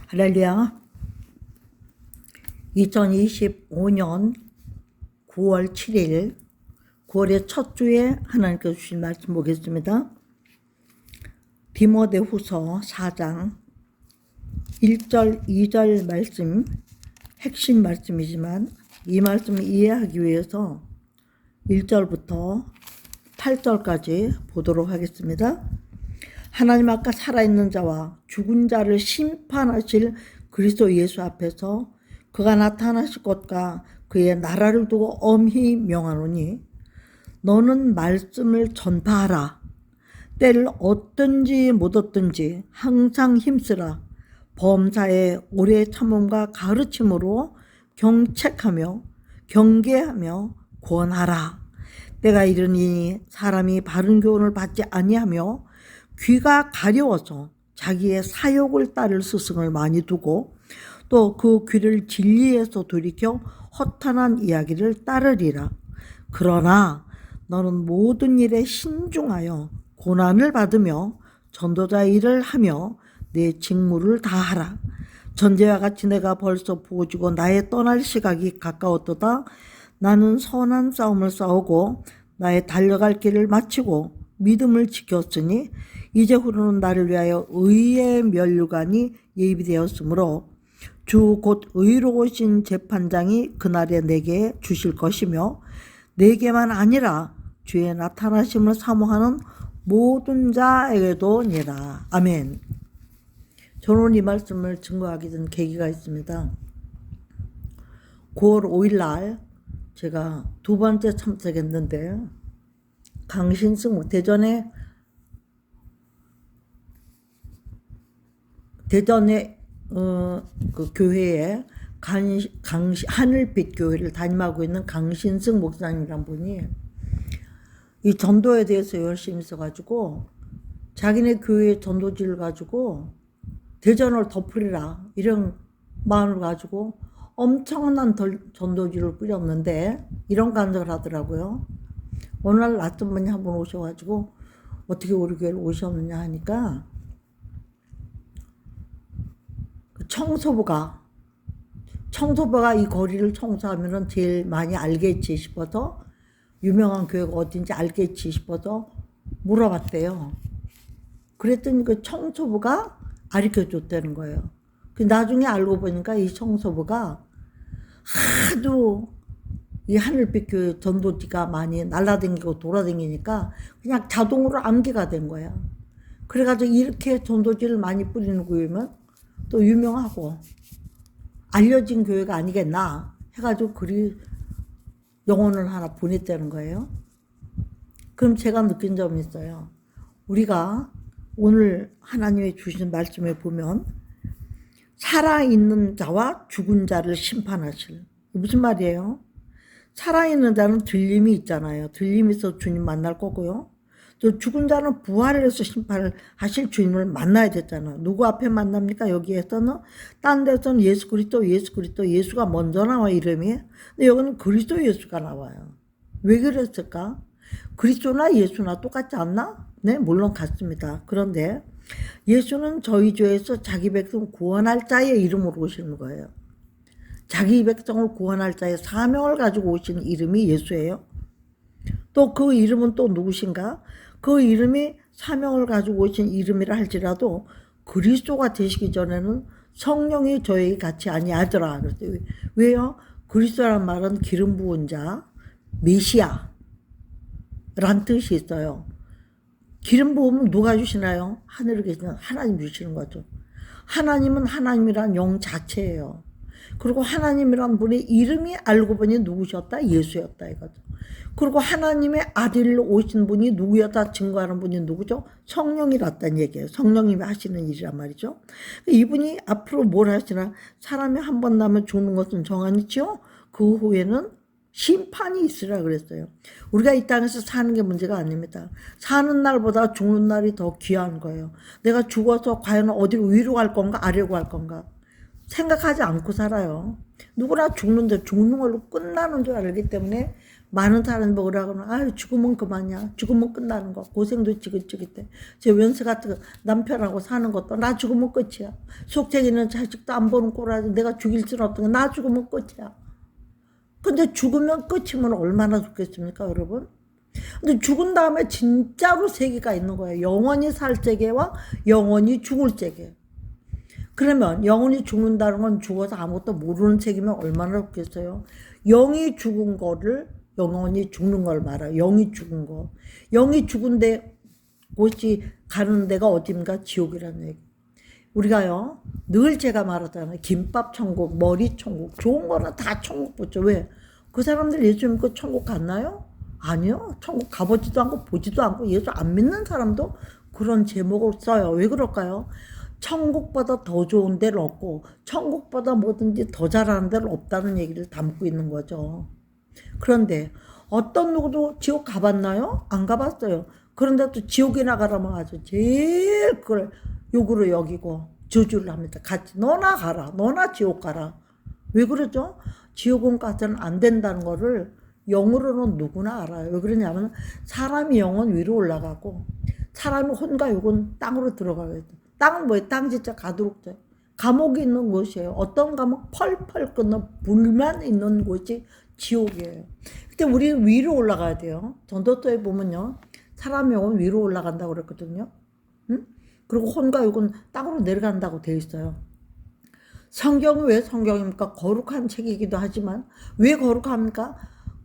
할렐루야. 2025년 9월 7일 9월의 첫 주에 하나님께서 주신 말씀 보겠습니다. 디모데후서 4장 1절 2절 말씀, 핵심 말씀이지만 이 말씀을 이해하기 위해서 1절부터 8절까지 보도록 하겠습니다. 하나님 앞과 살아있는 자와 죽은 자를 심판하실 그리스도 예수 앞에서 그가 나타나실 것과 그의 나라를 두고 엄히 명하노니 너는 말씀을 전파하라. 때를 얻든지 못 얻든지 항상 힘쓰라. 범사에 오래 참음과 가르침으로 경책하며 경계하며 권하라. 때가 이르니 사람이 바른 교훈을 받지 아니하며 귀가 가려워서 자기의 사욕을 따를 스승을 많이 두고 또 그 귀를 진리에서 돌이켜 허탄한 이야기를 따르리라. 그러나 너는 모든 일에 신중하여 고난을 받으며 전도자의 일을 하며 내 직무를 다하라. 전제와 같이 내가 벌써 부어지고 나의 떠날 시각이 가까웠도다. 나는 선한 싸움을 싸우고 나의 달려갈 길을 마치고 믿음을 지켰으니 이제후로는 나를 위하여 의의 면류관이 예비되었으므로 주 곧 의로우신 재판장이 그날에 내게 주실 것이며 내게만 아니라 주의 나타나심을 사모하는 모든 자에게도니라. 아멘. 저는 이 말씀을 증거하게 된 계기가 있습니다. 9월 5일 날 제가 두 번째 참석했는데 강신승 대전에 그 교회에 하늘빛 교회를 담임하고 있는 강신승 목사님이란 분이 이 전도에 대해서 열심히 있어가지고 자기네 교회 전도지를 가지고 대전을 덮으리라 이런 마음을 가지고 엄청난 전도지를 뿌렸는데 이런 간증을 하더라고요. 어느 날 낯선 분이 한 분 오셔가지고 어떻게 우리 교회를 오셨느냐 하니까 청소부가 이 거리를 청소하면은 제일 많이 알겠지 싶어서 유명한 교회가 어딘지 알겠지 싶어서 물어봤대요. 그랬더니 그 청소부가 가르쳐 줬다는 거예요. 나중에 알고 보니까 이 청소부가 하도 이 하늘빛 교회 전도지가 많이 날아다니고 돌아다니니까 그냥 자동으로 암기가 된 거야. 그래가지고 이렇게 전도지를 많이 뿌리는 교회면 또 유명하고 알려진 교회가 아니겠나 해가지고 영혼을 하나 보냈다는 거예요. 그럼 제가 느낀 점이 있어요. 우리가 오늘 하나님이 주신 말씀에 보면 살아있는 자와 죽은 자를 심판하실. 무슨 말이에요? 살아있는 자는 들림이 있잖아요. 들림이 있어 주님 만날 거고요. 또 죽은 자는 부활을 해서 심판을 하실 주님을 만나야 됐잖아요. 누구 앞에 만납니까? 여기에서는 딴 데서는 예수 그리스도 예수가 먼저 나와 이름이. 근데 여기는 그리스도 예수가 나와요. 왜 그랬을까? 그리스도나 예수나 똑같지 않나? 네, 물론 같습니다. 그런데 예수는 저희 죄에서 자기 백성 구원할 자의 이름으로 오시는 거예요. 자기 백성을 구원할 자의 사명을 가지고 오신 이름이 예수예요. 또 그 이름은 또 누구신가? 그 이름이 사명을 가지고 오신 이름이라 할지라도 그리스도가 되시기 전에는 성령이 저에게 같이 아니하더라. 그랬어요. 왜요? 그리스도란 말은 기름 부은 자, 메시아란 뜻이 있어요. 기름 부음은 누가 주시나요? 하늘에 계시는 하나님 주시는 거죠. 하나님은 하나님이란 영 자체예요. 그리고 하나님이란 분의 이름이 알고 보니 누구셨다? 예수였다 이거죠. 그리고 하나님의 아들로 오신 분이 누구였다 증거하는 분이 누구죠? 성령이랐다는 얘기예요. 성령님이 하시는 일이란 말이죠. 이분이 앞으로 뭘 하시나? 사람이 한 번 나면 죽는 것은 정하니죠. 그 후에는 심판이 있으라 그랬어요. 우리가 이 땅에서 사는 게 문제가 아닙니다. 사는 날보다 죽는 날이 더 귀한 거예요. 내가 죽어서 과연 어디로 위로 갈 건가 아래로 갈 건가. 생각하지 않고 살아요. 누구나 죽는데 죽는 걸로 끝나는 줄 알기 때문에 많은 사람이 뭐라 그러면 아유 죽으면 그만이야. 죽으면 끝나는 거. 고생도 지긋지긋해. 제 연세 같은 거 남편하고 사는 것도 나 죽으면 끝이야. 속죄기는 자식도 안 보는 꼴하지 내가 죽일 수는 없던 거 나 죽으면 끝이야. 근데 죽으면 끝이면 얼마나 좋겠습니까 여러분? 근데 죽은 다음에 진짜로 세계가 있는 거예요. 영원히 살 세계와 영원히 죽을 세계. 그러면 영원히 죽는다는 건 죽어서 아무것도 모르는 세계면 얼마나 좋겠어요. 영이 죽은 거를 영원히 죽는 걸 말해요. 영이 죽은 거. 영이 죽은데 곳이 가는 데가 어디입니까? 지옥이라는 얘기. 우리가요 늘 제가 말하잖아요. 김밥 천국, 머리 천국, 좋은 거는 다 천국 붙죠. 왜? 그 사람들 예수 믿고 천국 갔나요? 아니요. 천국 가보지도 않고 보지도 않고 예수 안 믿는 사람도 그런 제목을 써요. 왜 그럴까요? 천국보다 더 좋은 데를 없고 천국보다 뭐든지 더 잘하는 데를 없다는 얘기를 담고 있는 거죠. 그런데 어떤 누구도 지옥 가봤나요? 안 가봤어요. 그런데 또 지옥이나 가라면 아주 제일 그걸 욕으로 여기고 저주를 합니다. 같이 너나 가라. 너나 지옥 가라. 왜 그러죠? 지옥은 가서는 안 된다는 거를 영으로는 누구나 알아요. 왜 그러냐면 사람이 영은 위로 올라가고 사람이 혼과 육은 땅으로 들어가요. 땅은 뭐예요? 땅 진짜 가두록져요. 감옥이 있는 곳이에요. 어떤 감옥? 펄펄 끓는 불만 있는 곳이 지옥이에요. 근데 우리 위로 올라가야 돼요. 전도서에 보면요. 사람의 영은 위로 올라간다고 그랬거든요. 응? 그리고 혼과 육은 땅으로 내려간다고 되어 있어요. 성경이 왜 성경입니까? 거룩한 책이기도 하지만 왜 거룩합니까?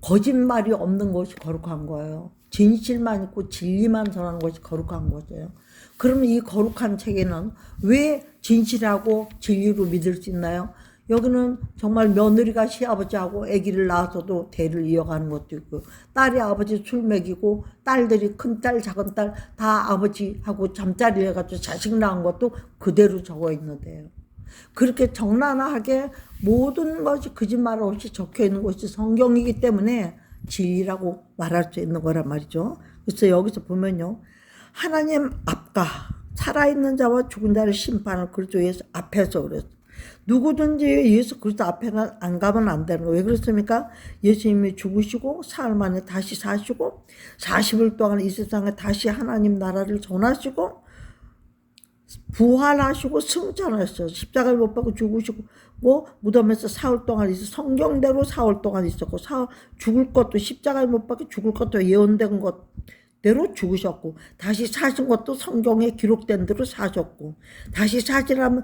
거짓말이 없는 것이 거룩한 거예요. 진실만 있고 진리만 전하는 것이 거룩한 거죠. 그러면 이 거룩한 책에는 왜 진실하고 진리로 믿을 수 있나요? 여기는 정말 며느리가 시아버지하고 아기를 낳아서도 대를 이어가는 것도 있고 딸이 아버지 술 먹이고 딸들이 큰딸 작은딸 다 아버지하고 잠자리 해가지고 자식 낳은 것도 그대로 적어 있는데요. 그렇게 적나라하게 모든 것이 거짓말 없이 적혀 있는 것이 성경이기 때문에 진리라고 말할 수 있는 거란 말이죠. 그래서 여기서 보면요. 하나님 앞과 살아있는 자와 죽은 자를 심판을 그리스도 예수 앞에서 그랬어요. 누구든지 예수 그리스도 앞에는 안 가면 안 되는 거예요. 왜 그렇습니까? 예수님이 죽으시고 사흘 만에 다시 사시고 40일 동안 이 세상에 다시 하나님 나라를 전하시고 부활하시고 승천하셨어요. 십자가를 못 박고 죽으시고 뭐 무덤에서 사흘 동안 있어 성경대로 사흘 동안 있었고 죽을 것도 십자가를 못 박고 죽을 것도 예언된 것대로 죽으셨고 다시 사신 것도 성경에 기록된 대로 사셨고 다시 사시라면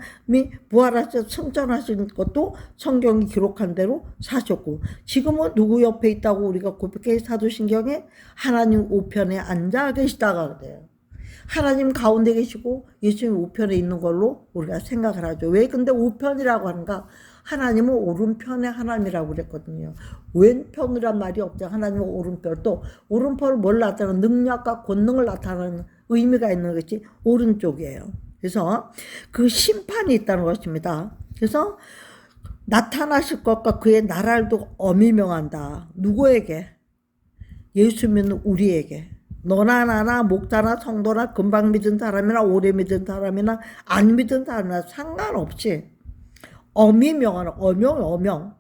부활하셔서 승천하신 것도 성경이 기록한 대로 사셨고 지금은 누구 옆에 있다고 우리가 고백해 사도신경에 하나님 우편에 앉아 계시다가 그래요. 하나님 가운데 계시고 예수님 우편에 있는 걸로 우리가 생각을 하죠. 왜 근데 우편이라고 하는가? 하나님은 오른편의 하나님이라고 그랬거든요. 왼편이란 말이 없죠. 하나님은 오른편. 또 오른편을 뭘 나타내는 능력과 권능을 나타내는 의미가 있는 것이 오른쪽이에요. 그래서 그 심판이 있다는 것입니다. 그래서 나타나실 것과 그의 나라를 두고 엄히 명한다. 누구에게? 예수 믿는 우리에게. 너나 나나 목자나 성도나 금방 믿은 사람이나 오래 믿은 사람이나 안 믿은 사람이나 상관없이 엄히 명하는 어명.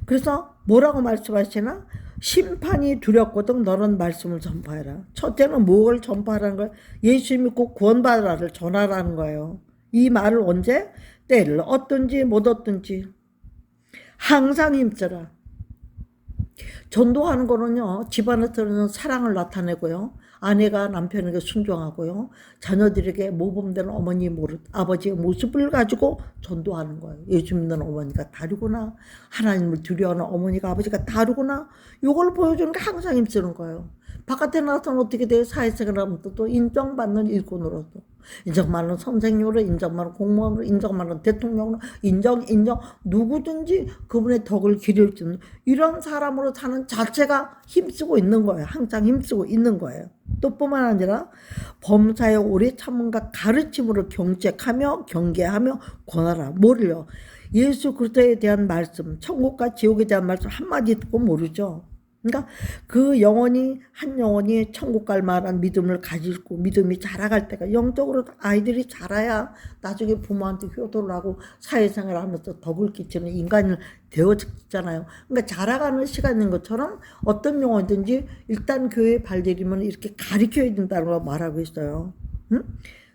그래서 뭐라고 말씀하시나? 심판이 두렵거든 너는 말씀을 전파해라. 첫째는 뭘 전파하라는 거예요? 예수 믿고 구원받으라를 전하라는 거예요. 이 말을 언제? 때를 얻든지 못 얻든지 항상 힘써라. 전도하는 거는요. 집안에서는 사랑을 나타내고요. 아내가 남편에게 순종하고요. 자녀들에게 모범되는 어머니 아버지의 모습을 가지고 전도하는 거예요. 예수 믿는 어머니가 다르구나. 하나님을 두려워하는 어머니가 아버지가 다르구나. 이걸 보여주는 게 항상 힘쓰는 거예요. 바깥에 나서는 어떻게 돼요? 사회생활 하면 또 인정받는 일꾼으로서. 인정받는 선생님으로, 인정받는 공무원으로, 인정받는 대통령으로, 인정, 누구든지 그분의 덕을 기를 수 있는 이런 사람으로 사는 자체가 힘쓰고 있는 거예요. 항상 힘쓰고 있는 거예요. 또 뿐만 아니라 범사의 오래 참음과 가르침으로 경책하며 경계하며 권하라. 뭐를요? 예수 그리스도에 대한 말씀, 천국과 지옥에 대한 말씀 한마디 듣고 모르죠. 그러니까 그 영혼이 한 영혼이 천국 갈 만한 믿음을 가지고 믿음이 자라갈 때가 영적으로 아이들이 자라야 나중에 부모한테 효도를 하고 사회생활을 하면서 덕을 끼치는 인간이 되어지잖아요. 그러니까 자라가는 시간인 것처럼 어떤 영혼이든지 일단 교회에 발디디면 이렇게 가르쳐야 된다는 걸 말하고 있어요. 응?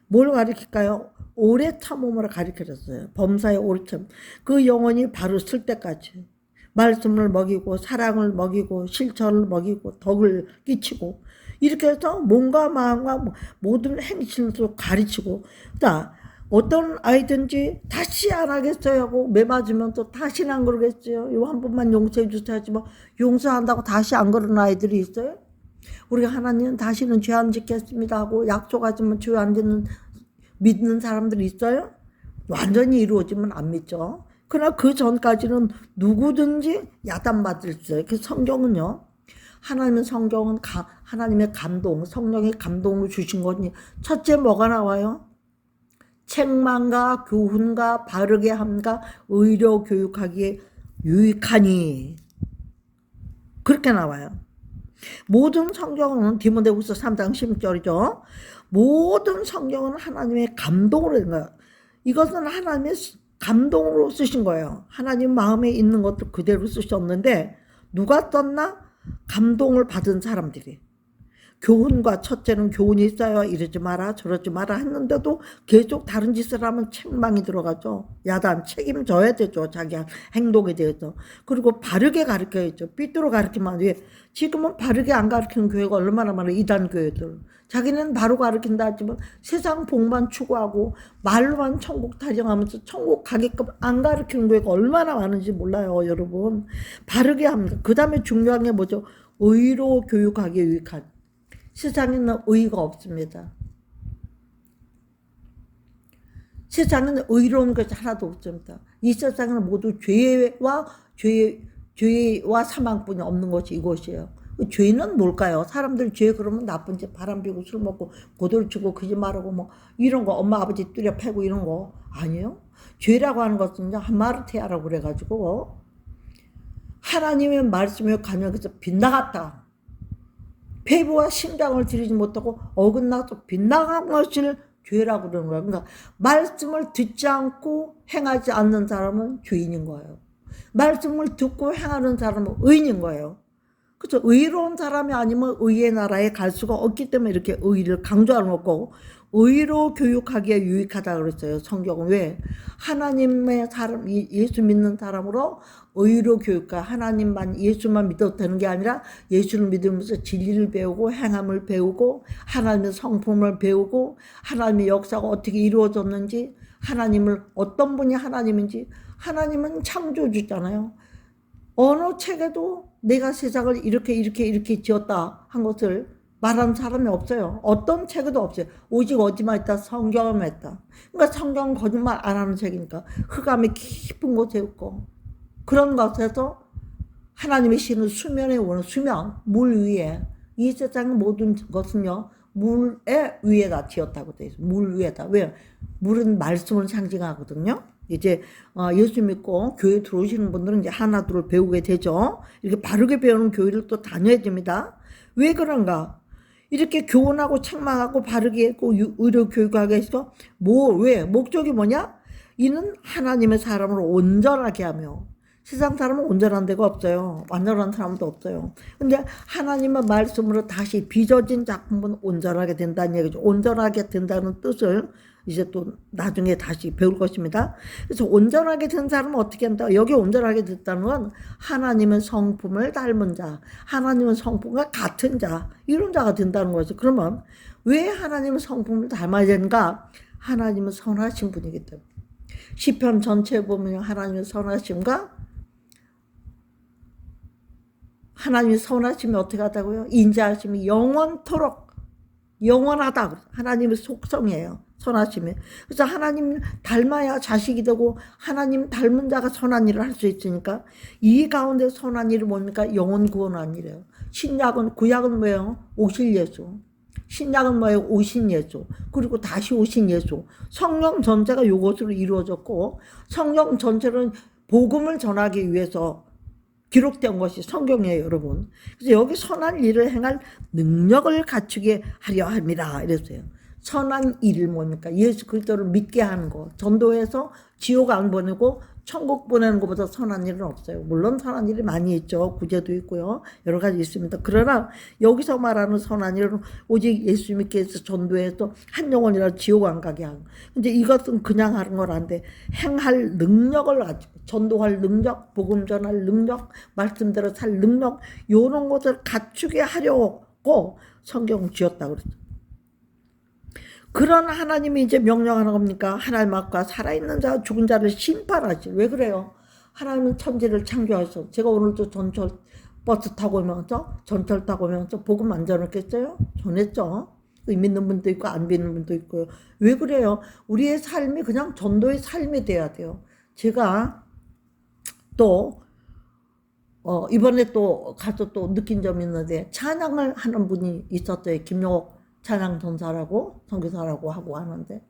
뭘 가르칠까요? 오래 참음을 가르쳐줬어요. 범사의 오래 참. 그 영혼이 바로 쓸 때까지. 말씀을 먹이고 사랑을 먹이고 실천을 먹이고 덕을 끼치고 이렇게 해서 몸과 마음과 모든 행실도 가르치고 어떤 아이든지 다시 안 하겠어요 하고 매 맞으면 또 다시는 안 그러겠어요. 요 한 번만 용서해 주세요 하지만 용서한다고 다시 안 그러는 아이들이 있어요. 우리가 하나님 다시는 죄 안 짓겠습니다 하고 약속하지만 죄 안 짓는 믿는 사람들이 있어요. 완전히 이루어지면 안 믿죠. 그러나 그 전까지는 누구든지 야단받을 수 있어요. 그 성경은요. 하나님의 성경은 하나님의 감동, 성령의 감동을 주신 거니 첫째 뭐가 나와요? 책망과 교훈과 바르게 함과 의로 교육하기에 유익하니 그렇게 나와요. 모든 성경은 디모데후서 3장 10절이죠. 모든 성경은 하나님의 감동으로 된 거예요. 이것은 하나님의 감동으로 쓰신 거예요. 하나님 마음에 있는 것도 그대로 쓰셨는데 누가 썼나? 감동을 받은 사람들이. 교훈과 첫째는 교훈이 있어요. 이러지 마라 저러지 마라 했는데도 계속 다른 짓을 하면 책망이 들어가죠. 야단 책임져야 되죠. 자기 행동에 대해서. 그리고 바르게 가르쳐야죠. 삐뚤어 가르치면 안 돼. 지금은 바르게 안 가르치는 교회가 얼마나 많아요. 이단 교회들. 자기는 바로 가르친다 하지만 세상 복만 추구하고 말로만 천국 타령하면서 천국 가게끔 안 가르치는 교회가 얼마나 많은지 몰라요. 여러분. 바르게 합니다. 그 다음에 중요한 게 뭐죠? 의로 교육하기에 유익한. 세상에는 의의가 없습니다. 세상에는 의로운 것이 하나도 없습니다. 이 세상에는 모두 죄와 사망뿐이 없는 것이 이것이에요. 죄는 뭘까요? 사람들 죄 그러면 나쁜 짓 바람 피고 술 먹고 고돌 치고 거짓말하고 뭐 이런 거 엄마 아버지 뚜려 패고 이런 거 아니에요? 죄라고 하는 것은 하마르테아라고 그래가지고 하나님의 말씀에 관여해서 빗나갔다. 폐부와 심장을 들이지 못하고 어긋나서 빗나간 것을 죄라고 그러는 거예요. 그러니까 말씀을 듣지 않고 행하지 않는 사람은 죄인인 거예요. 말씀을 듣고 행하는 사람은 의인인 거예요. 그렇죠. 의로운 사람이 아니면 의의 나라에 갈 수가 없기 때문에 이렇게 의를 강조하는 거고 의로 교육하기에 유익하다 그랬어요. 성경은 왜? 하나님의 사람, 예수 믿는 사람으로 의로 교육하 하나님만 예수만 믿어도 되는 게 아니라 예수를 믿으면서 진리를 배우고 행함을 배우고 하나님의 성품을 배우고 하나님의 역사가 어떻게 이루어졌는지 하나님을 어떤 분이 하나님인지 하나님은 창조주잖아요. 어느 책에도 내가 세상을 이렇게 지었다 한 것을 말하는 사람이 없어요. 어떤 책에도 없어요. 오직 어디만 있다? 성경에만 있다. 그러니까 성경은 거짓말 안 하는 책이니까 흑암이 깊은 곳에 있고 그런 것에서 하나님의 신은 수면에 오는 수면, 물 위에 이 세상의 모든 것은요. 물의 위에다 지었다고 되어 있어요. 물 위에다. 왜? 물은 말씀을 상징하거든요. 이제 예수 믿고 교회 들어오시는 분들은 이제 하나둘을 배우게 되죠. 이렇게 바르게 배우는 교회를 또 다녀야 됩니다. 왜 그런가? 이렇게 교훈하고 책망하고 바르게 했고 의료 교육하게 해서 왜? 목적이 뭐냐? 이는 하나님의 사람을 온전하게 하며 세상 사람은 온전한 데가 없어요. 완전한 사람도 없어요. 근데 하나님의 말씀으로 다시 빚어진 작품은 온전하게 된다는 얘기죠. 온전하게 된다는 뜻을 이제 또 나중에 다시 배울 것입니다. 그래서 온전하게 된 사람은 어떻게 한다? 여기 온전하게 됐다는 건 하나님의 성품을 닮은 자, 하나님의 성품과 같은 자, 이런 자가 된다는 거죠. 그러면 왜 하나님의 성품을 닮아야 되는가? 하나님은 선하신 분이기 때문에. 시편 전체에 보면 하나님의 선하심과 하나님의 선하심이 어떻게 하다고요? 인자하심이 영원토록 영원하다. 하나님의 속성이에요. 선하심이. 그래서 하나님 닮아야 자식이 되고 하나님 닮은 자가 선한 일을 할 수 있으니까 이 가운데 선한 일이 뭡니까? 영원 구원한 일이에요. 구약은 뭐예요? 오실 예수. 신약은 뭐예요? 오신 예수. 그리고 다시 오신 예수. 성령 전체가 이것으로 이루어졌고 성령 전체는 복음을 전하기 위해서 기록된 것이 성경이에요, 여러분. 그래서 여기 선한 일을 행할 능력을 갖추게 하려 합니다. 이랬어요. 선한 일이 뭡니까? 예수 그리스도를 믿게 하는 거. 전도해서 지옥 안 보내고 천국 보내는 것보다 선한 일은 없어요. 물론 선한 일이 많이 있죠. 구제도 있고요. 여러 가지 있습니다. 그러나 여기서 말하는 선한 일은 오직 예수 믿게 해서 전도해서 한 영혼이라도 지옥 안 가게 하고. 근데 이것은 그냥 하는 건 안 돼. 행할 능력을 가지고 전도할 능력, 복음 전할 능력, 말씀대로 살 능력, 이런 것을 갖추게 하려고 성경을 지었다고 그랬죠. 그런 하나님이 이제 명령하는 겁니까? 하나님 앞과 살아있는 자, 죽은 자를 심판하지. 왜 그래요? 하나님은 천지를 창조하셔서 제가 오늘도 전철 버스 타고 오면서 전철 타고 오면서 복음 안 전했겠어요? 전했죠. 믿는 분도 있고 안 믿는 분도 있고요. 왜 그래요? 우리의 삶이 그냥 전도의 삶이 돼야 돼요. 제가 또 이번에 또 가서 또 느낀 점이 있는데 찬양을 하는 분이 있었어요. 김용옥 찬양 전사라고 선교사라고 하고 하는데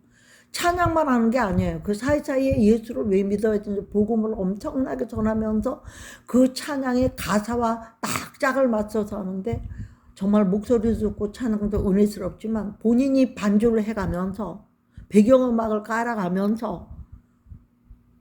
찬양만 하는 게 아니에요. 그 사이사이에 예수를 왜 믿어야 되는지 복음을 엄청나게 전하면서 그 찬양의 가사와 딱 짝을 맞춰서 하는데 정말 목소리 좋고 찬양도 은혜스럽지만 본인이 반주를 해가면서 배경음악을 깔아가면서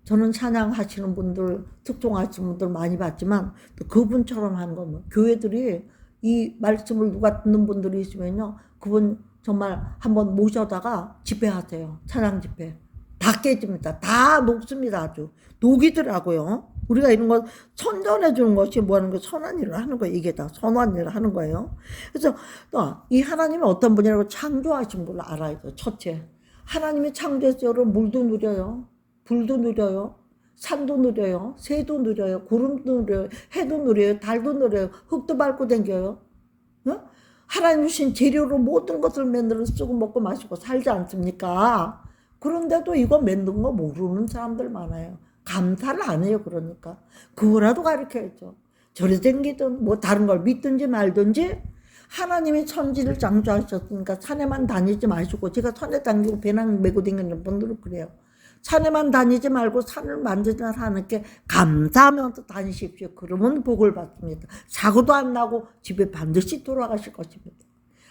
저는 찬양하시는 분들, 특종하시는 분들 많이 봤지만 또 그분처럼 하는 거면 교회들이 이 말씀을 누가 듣는 분들이 있으면요. 그분 정말 한번 모셔다가 집회하세요. 찬양 집회. 다 깨집니다. 다 녹습니다. 아주. 녹이더라고요. 우리가 이런 거 선전해 주는 것이 뭐 하는 거 선한 일을 하는 거예요. 이게 다 선한 일을 하는 거예요. 그래서 또 이 하나님은 어떤 분이라고 창조하신 걸 알아야 돼요. 첫째. 하나님이 창조했어요. 여러분 물도 누려요. 불도 누려요. 산도 누려요. 새도 누려요. 구름도 누려요. 해도 누려요. 달도 누려요. 흙도 밟고 댕겨요. 어? 하나님 주신 재료로 모든 것을 만들어 쓰고 먹고 마시고 살지 않습니까? 그런데도 이거 만든 거 모르는 사람들 많아요. 감사를 안 해요. 그러니까. 그거라도 가르쳐야죠. 저리 댕기든 뭐 다른 걸 믿든지 말든지 하나님이 천지를 창조하셨으니까 산에만 다니지 마시고 제가 산에 다니고 배낭 메고 다니는 분들은 그래요. 산에만 다니지 말고 산을 만드는 하나님께 감사하면서 다니십시오. 그러면 복을 받습니다. 사고도 안 나고 집에 반드시 돌아가실 것입니다.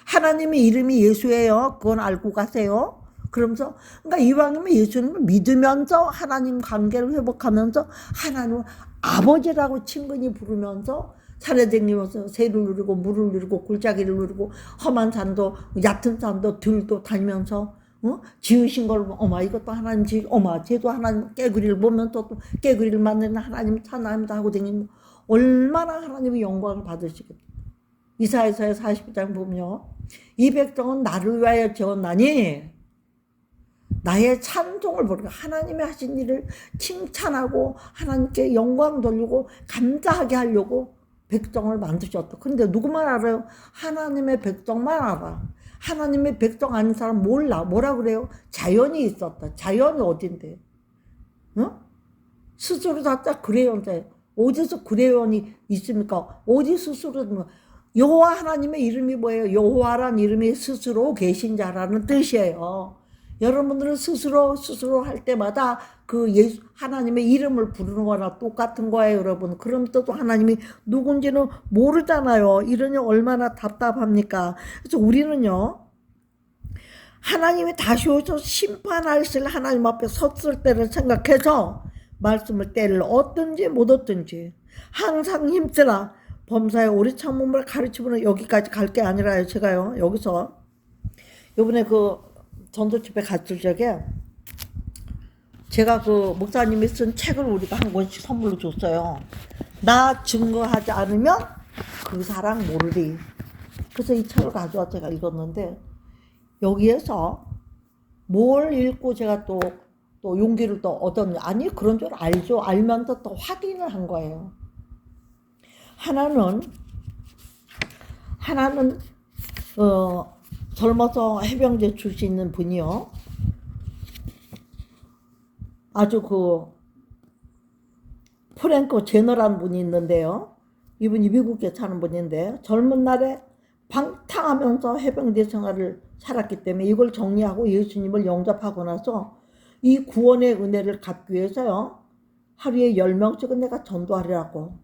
하나님의 이름이 예수예요. 그건 알고 가세요. 그러면서 그러니까 이왕이면 예수님을 믿으면서 하나님 관계를 회복하면서 하나님 아버지라고 친근히 부르면서 산에 다니면서 새를 누리고 물을 누리고 골짜기를 누리고 험한 산도 얕은 산도 들도 다니면서 지으신 걸 어마 이것도 하나님 어마 쟤도 하나님 깨구리를 보면 또 깨구리를 만드는 하나님 찬양합니다 하고 다니면 얼마나 하나님의 영광을 받으시겠다. 이사야서 40장 보면요. 이 백성은 나를 위하여 지었나니 나의 찬송을 부르고 하나님이 하신 일을 칭찬하고 하나님께 영광 돌리고 감사하게 하려고 백성을 만드셨다. 근데 누구만 알아요? 하나님의 백성만 알아. 하나님의 백성 아닌 사람 몰라. 뭐라 그래요? 자연이 있었다. 자연이 어딘데? 어? 스스로 다 그래요인데 어디서 그래요이 있습니까? 어디 스스로 여호와 하나님의 이름이 뭐예요? 여호와란 이름이 스스로 계신 자라는 뜻이에요. 여러분들은 스스로 할 때마다 그 예수 하나님의 이름을 부르는 거나 똑같은 거예요, 여러분. 그럼 또 하나님이 누군지는 모르잖아요. 이러니 얼마나 답답합니까? 그래서 우리는요. 하나님이 다시 오셔서 심판하실 하나님 앞에 섰을 때를 생각해서 말씀을 때를 얻든지 못 얻든지 항상 힘쓰라. 범사의 오리 창문을 가르치면 여기까지 갈 게 아니라요. 제가요. 여기서 이번에 그 전도 집회 갔을 적에 제가 그 목사님이 쓴 책을 우리가 한 권씩 선물로 줬어요. 나 증거하지 않으면 그 사람 모르리. 그래서 이 책을 가져와 제가 읽었는데 여기에서 뭘 읽고 제가 또 용기를 또 얻었냐. 아니 그런 줄 알죠. 알면서 또 확인을 한 거예요. 하나는 젊어서 해병대 출신 있는 분이요. 아주 그 프랭크 제너라는 분이 있는데요. 이분이 미국에 사는 분인데 젊은 날에 방탕하면서 해병대 생활을 살았기 때문에 이걸 정리하고 예수님을 영접하고 나서 이 구원의 은혜를 갚기 위해서요. 하루에 10명씩은 내가 전도하리라고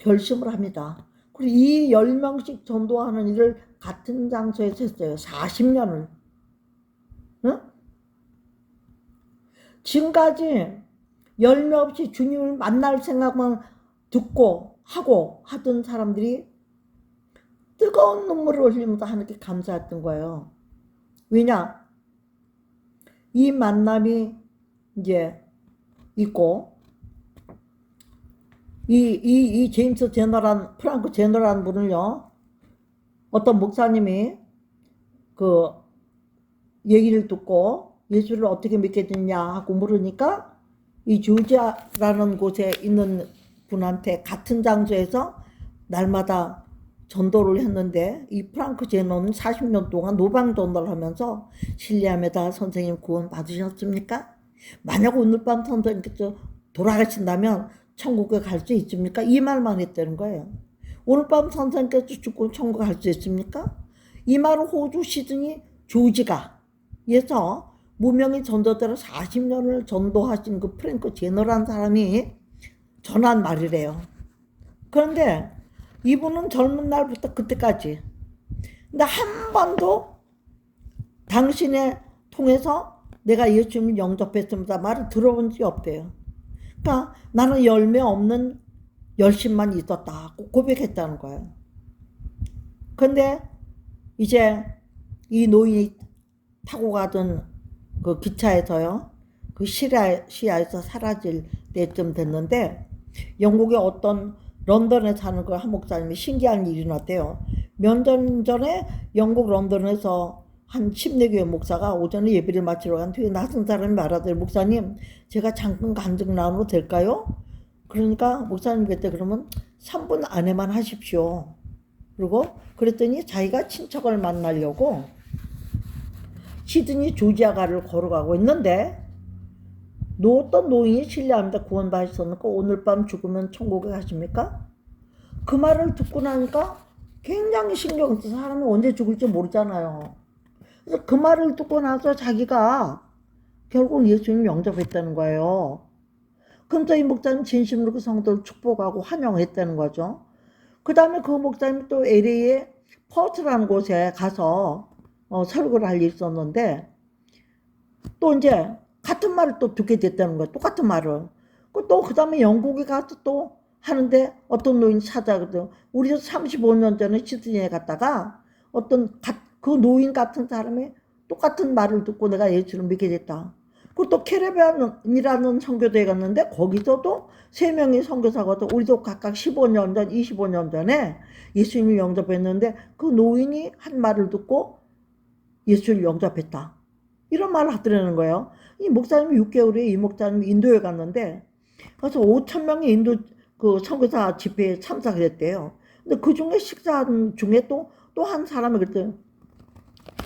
결심을 합니다. 그리고 이 10명씩 전도하는 일을 같은 장소에서 했어요. 40년을. 응? 지금까지 열매 없이 주님을 만날 생각만 듣고 하고 하던 사람들이 뜨거운 눈물을 흘리면서 하나님께 감사했던 거예요. 왜냐? 이 만남이 이제 있고, 이 제임스 제너란, 프랑크 제너란 분을요, 어떤 목사님이 그 얘기를 듣고 예수를 어떻게 믿게 됐냐 하고 물으니까 이 조지아라는 곳에 있는 분한테 같은 장소에서 날마다 전도를 했는데, 이 프랑크 제너는 40년 동안 노방 전도를 하면서 실례합니다. 선생님 구원 받으셨습니까? 만약 오늘 밤 선생님께서 돌아가신다면 천국에 갈 수 있습니까? 이 말만 했다는 거예요. 오늘 밤 선생님께서 죽고 천국 갈 수 있습니까? 이 말을 호주 시드니 조지가에서 무명의 전도자로 40년을 전도하신 그 프랭크 제너라는 사람이 전한 말이래요. 그런데 이분은 젊은 날부터 그때까지, 근데 한 번도 당신의 통해서 내가 예수님을 영접했습니다 말을 들어본 적이 없대요. 그러니까 나는 열매 없는 열심만 있었다 고백했다는 거예요. 근데 이제 이 노인이 타고 가던 그 기차에서요, 그 시야에서 사라질 때쯤 됐는데, 영국의 어떤 런던에 사는 그 한 목사님이 신기한 일이 났대요. 몇 년 전에 영국 런던에서 한 침례교회 목사가 오전에 예배를 마치러 간 뒤에 낯선 사람이 말하더래. 목사님, 제가 잠깐 간증 나눠도 될까요? 그러니까 목사님 그때 그러면 3분 안에만 하십시오. 그리고 그랬더니 자기가 친척을 만나려고 시드니 조지아가를 걸어가고 있는데, 어떤 노인이 실례합니다. 구원받으셨습니까? 오늘 밤 죽으면 천국에 가십니까? 그 말을 듣고 나니까 굉장히 신경 쓰여. 사람이 언제 죽을지 모르잖아요. 그래서 그 말을 듣고 나서 자기가 결국 예수님 영접했다는 거예요. 그러면서 이 목사님 진심으로 그 성도를 축복하고 환영했다는 거죠. 그 다음에 그 목사님이 또 LA의 퍼스라는 곳에 가서 설교를 할 일이 있었는데, 또 이제 같은 말을 또 듣게 됐다는 거예요. 똑같은 말을. 그 다음에 영국에 가서 또 하는데 어떤 노인이 찾아거든. 우리도 35년 전에 시드니에 갔다가 어떤 그 노인 같은 사람이 똑같은 말을 듣고 내가 예수를 믿게 됐다. 그리고 또 캐리비안이라는 선교대에 갔는데 거기서도 3명의 선교사가 우리도 각각 15년 전, 25년 전에 예수님을 영접했는데 그 노인이 한 말을 듣고 예수를 영접했다. 이런 말을 하더라는 거예요. 이 목사님이 6개월에 이 목사님이 인도에 갔는데, 그래서 5,000명의 인도 그 선교사 집회에 참석을 했대요. 근데 그 중에 식사한 중에 또 한 사람이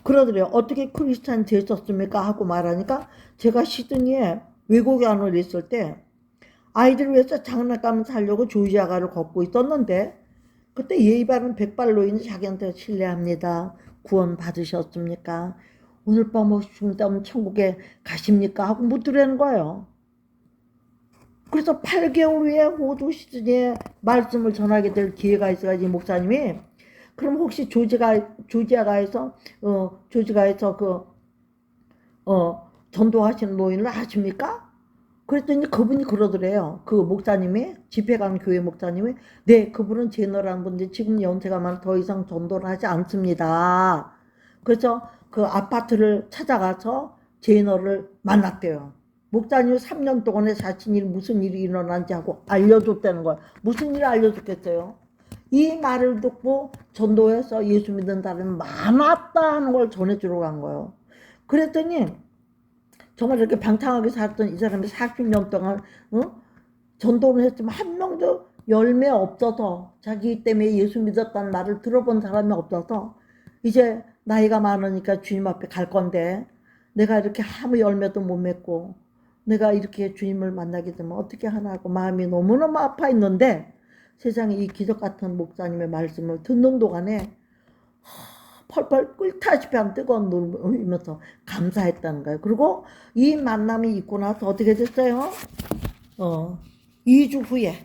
그러더래요. 어떻게 크리스찬 되셨습니까? 하고 말하니까, 제가 시드니에 외국인으로 있을 때 아이들 위해서 장난감 사려고 조지아가를 걷고 있었는데, 그때 예의 바른 백발 노인이 자기한테 실례합니다. 구원 받으셨습니까? 오늘 밤 오시면 천국에 가십니까? 하고 묻더라는 거예요. 그래서 8개월 후에 호주 시드니에 말씀을 전하게 될 기회가 있어가지고 목사님이, 그럼 혹시 조지아가에서 전도하시는 노인을 아십니까? 그랬더니 그분이 그러더래요. 그 목사님이, 집회 간 교회 목사님이, 네, 그분은 제너라는 분인데 지금 연세가 많아 더 이상 전도를 하지 않습니다. 그래서 그 아파트를 찾아가서 제너를 만났대요. 목사님이 3년 동안에 자신이 무슨 일이 일어난지 하고 알려줬다는 거야. 무슨 일을 알려줬겠어요? 이 말을 듣고 전도해서 예수 믿는 사람이 많았다 하는 걸 전해주러 간 거예요. 그랬더니 정말 이렇게 방탕하게 살았던 이 사람이 40년 동안 전도를 했지만 한 명도 열매 없어서, 자기 때문에 예수 믿었다는 말을 들어본 사람이 없어서 이제 나이가 많으니까 주님 앞에 갈 건데 내가 이렇게 아무 열매도 못 맺고 내가 이렇게 주님을 만나게 되면 어떻게 하나 하고 마음이 너무너무 아파 있는데, 세상에 이 기적 같은 목사님의 말씀을 듣는 동안에 펄펄 끓다시피 한 뜨거운 눈을 흘리면서 감사했다는 거예요. 그리고 이 만남이 있고 나서 어떻게 됐어요? 2주 후에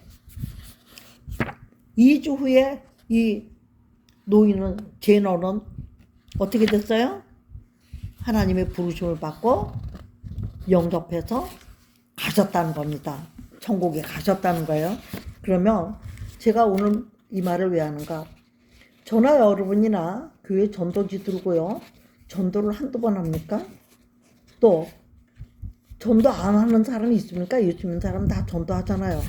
2주 후에 이 노인은, 제너는 어떻게 됐어요? 하나님의 부르심을 받고 영접해서 가셨다는 겁니다. 천국에 가셨다는 거예요. 그러면 제가 오늘 이 말을 왜 하는가? 저나 여러분이나 교회 전도지 들고요. 전도를 한두 번 합니까? 또 전도 안 하는 사람이 있습니까? 예수 믿는 사람 다 전도하잖아요.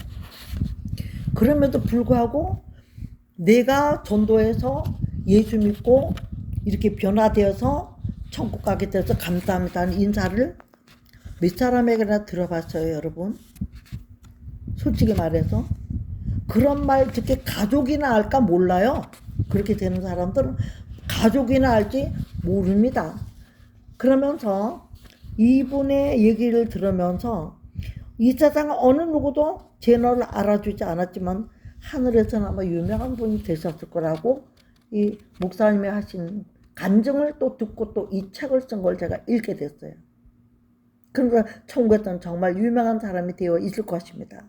그럼에도 불구하고 내가 전도해서 예수 믿고 이렇게 변화되어서 천국 가게 돼서 감사합니다는 인사를 몇 사람에게나 들어봤어요, 여러분? 솔직히 말해서 그런 말 듣게 가족이나 알까 몰라요. 그렇게 되는 사람들은 가족이나 알지 모릅니다. 그러면서 이분의 얘기를 들으면서 이 세상 어느 누구도 제너를 알아주지 않았지만 하늘에서는 아마 유명한 분이 되셨을 거라고 이 목사님이 하신 간증을 또 듣고 또 이 책을 쓴 걸 제가 읽게 됐어요. 그러니까 천국에서는 정말 유명한 사람이 되어 있을 것입니다.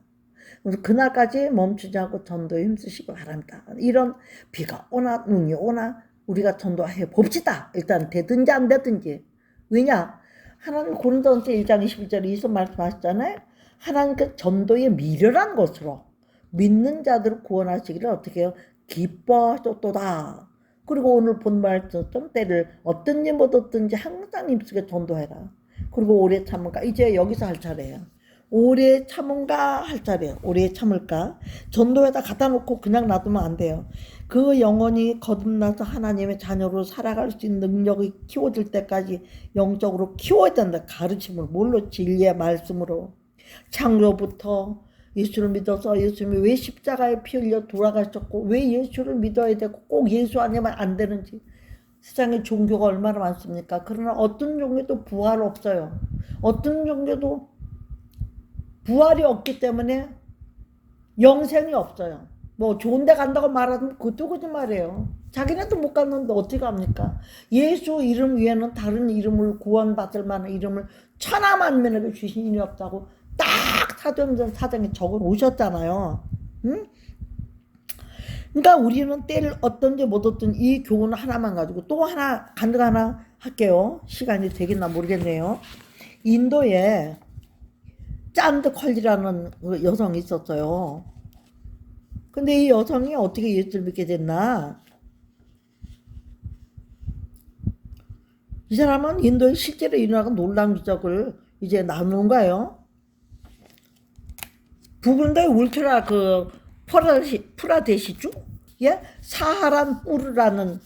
그래서 그날까지 멈추지 않고 전도에 힘쓰시기 바랍니다. 이런 비가 오나 눈이 오나 우리가 전도해 봅시다. 일단 되든지 안 되든지. 왜냐? 하나님 고린도전서 1장 21절에 이서 말씀하셨잖아요. 하나님께 전도에 미련한 것으로 믿는 자들을 구원하시기를 어떻게 해요? 기뻐하셨도다. 그리고 오늘 본 말씀처럼 때를 어떤 일 못 얻든지 항상 힘쓰게 전도해라. 그리고 오래 참을까? 이제 여기서 할 차례예요. 오래 참은가 할 차례예요. 오래 참을까? 전도에다 갖다 놓고 그냥 놔두면 안 돼요. 그 영혼이 거듭나서 하나님의 자녀로 살아갈 수 있는 능력이 키워질 때까지 영적으로 키워야 된다. 가르침을 뭘로? 진리의 말씀으로. 창조부터 예수를 믿어서 예수님이 왜 십자가에 피 흘려 돌아가셨고 왜 예수를 믿어야 되고 꼭 예수 아니면 안 되는지. 세상에 종교가 얼마나 많습니까? 그러나 어떤 종교도 부활 없어요. 어떤 종교도 부활이 없기 때문에 영생이 없어요. 뭐 좋은 데 간다고 말하면 그것도 거짓말이에요. 자기네도 못 갔는데 어떻게 합니까? 예수 이름 위에는 다른 이름을 구원받을 만한 이름을 천하만민에게 주신 일이 없다고 딱 사정에 적어 놓으셨잖아요. 응? 그러니까 우리는 때를 어떤지 못 얻든 이 교훈 하나만 가지고 또 하나 간증 하나 할게요. 시간이 되겠나 모르겠네요. 인도에 짠드 컬리라는 여성이 있었어요. 근데 이 여성이 어떻게 예수를 믿게 됐나? 이 사람은 인도에 실제로 일어나는 놀라운 기적을 이제 나누는 거예요. 북인도의 울트라 프라데시주? 예? 사하란 뿌르라는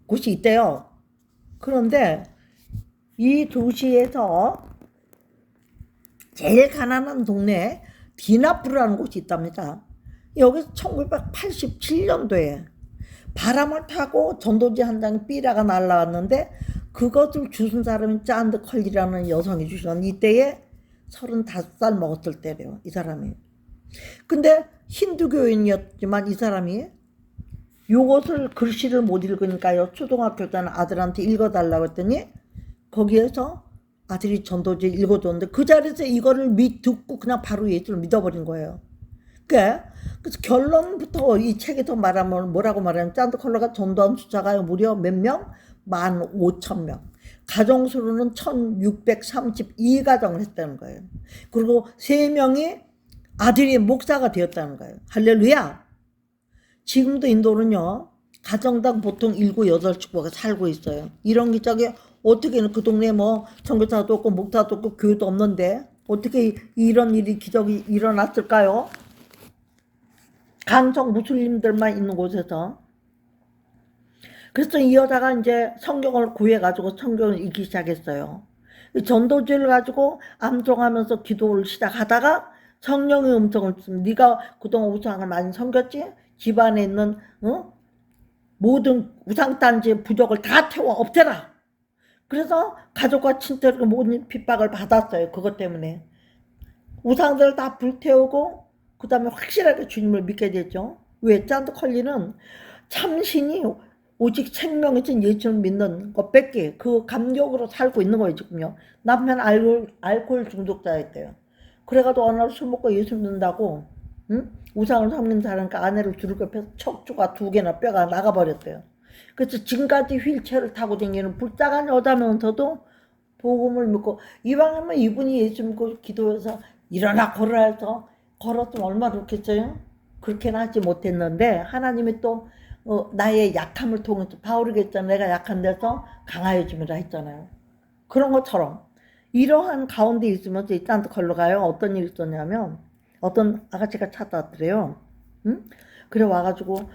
곳이 있대요. 그런데 이 도시에서 제일 가난한 동네에 디나푸르라는 곳이 있답니다. 여기서 1987년도에 바람을 타고 전도지 한 장에 삐라가 날라왔는데 그것을 주신 사람이 짠드 컬리라는 여성이 주신 이때에 35살 먹었을 때래요. 이 사람이. 근데 힌두교인이었지만 이 사람이 요것을 글씨를 못 읽으니까요. 초등학교 때는 아들한테 읽어달라고 했더니 거기에서 아들이 전도지 읽어줬는데 그 자리에서 이거를 듣고 그냥 바로 예수를 믿어버린 거예요. 그래서 결론부터 이 책에서 말하면 뭐라고 말하냐면 짠드 컬러가 전도한 숫자가 무려 몇 명? 15,000명. 가정수로는 1632가정을 했다는 거예요. 그리고 3명이 아들이 목사가 되었다는 거예요. 할렐루야. 지금도 인도는요. 가정당 보통 7, 8축구가 살고 있어요. 이런 기적이 어떻게 그 동네에 뭐 선교사도 없고 목사도 없고 교회도 없는데 어떻게 이런 일이 기적이 일어났을까요? 강성 무슬림들만 있는 곳에서. 그래서 이 여자가 이제 성경을 구해가지고 성경을 읽기 시작했어요. 전도지를 가지고 암송하면서 기도를 시작하다가 성령의 음성을 듣습니다. 네가 그동안 우상을 많이 섬겼지? 집안에 있는 모든 우상단지의 부적을 다 태워 없애라. 그래서 가족과 친척에게 모든 핍박을 받았어요. 그것 때문에. 우상들을 다 불태우고 그 다음에 확실하게 주님을 믿게 됐죠. 왜? 짠드 컬리는 참신이 오직 생명이신 예수를 믿는 것밖에 그 감격으로 살고 있는 거예요. 지금요. 남편 알코올 중독자였대요. 그래가지고 어느 날 술 먹고 예수 믿는다고 응? 우상을 섬기는 사람과 아내를 두들겨 패서 척추가 2개나 뼈가 나가버렸대요. 그래서 지금까지 휠체어를 타고 다니는 불쌍한 여자면서도 복음을 믿고, 이왕이면 이분이 예수 믿고 기도해서 일어나 걸으라 해서 걸었으면 얼마나 좋겠어요? 그렇게는 하지 못했는데 하나님이 또 나의 약함을 통해서, 바울이 했잖아. 내가 약한 데서 강하여짐이라 했잖아요. 그런 것처럼 이러한 가운데 있으면서 일단 걸러가요. 어떤 일이 있었냐면 어떤 아가씨가 찾아왔더래요. 응? 그래 와가지고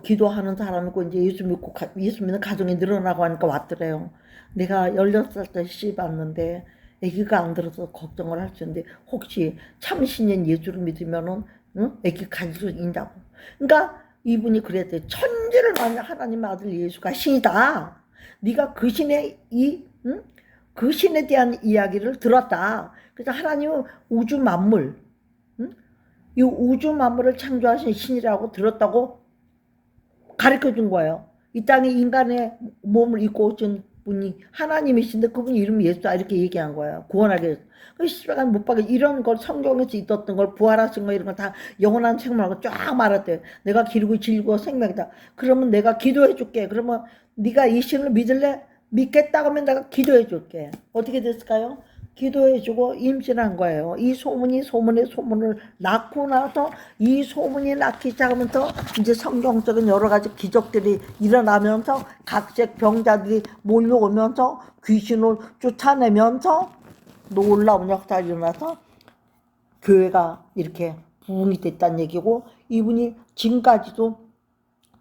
기도하는 사람이고 이제 예수 믿는 가정이 늘어나고 하니까 왔더래요. 내가 16살 때 시집 왔는데 아기가 안 들어서 걱정을 할 수 있는데 혹시 참신인 예수를 믿으면은 응? 아기 가질 수 있냐고. 그러니까 이분이 그랬대요. 천지를 만든 하나님의 아들 예수가 신이다. 네가 그 신의 응? 그 신에 대한 이야기를 들었다. 그래서 하나님은 우주 만물, 응? 이 우주 만물을 창조하신 신이라고 들었다고 가르쳐 준 거예요. 이 땅에 인간의 몸을 입고 오신 분이 하나님이신데 그분 이름이 예수다 이렇게 얘기한 거예요. 구원하게 해서. 그 시간 못 박게 이런 걸 성경에서 있었던 걸 부활하신 거 이런 거 다 영원한 책망하고 쫙 말했대요. 내가 기르고 질고 생명이다. 그러면 내가 기도해 줄게. 그러면 네가 이 신을 믿을래? 믿겠다 그러면 내가 기도해 줄게. 어떻게 됐을까요? 기도해주고 임신한 거예요. 이 소문이 소문의 소문을 낳고 나서 이 소문이 낳기 시작하면서 이제 성경적인 여러 가지 기적들이 일어나면서 각색 병자들이 몰려오면서 귀신을 쫓아내면서 놀라운 역사가 일어나서 교회가 이렇게 부흥이 됐다는 얘기고, 이분이 지금까지도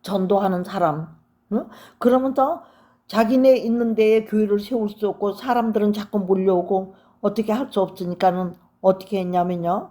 전도하는 사람, 응? 그러면서 자기네 있는 데에 교회를 세울 수 없고 사람들은 자꾸 몰려오고 어떻게 할 수 없으니까는 어떻게 했냐면요.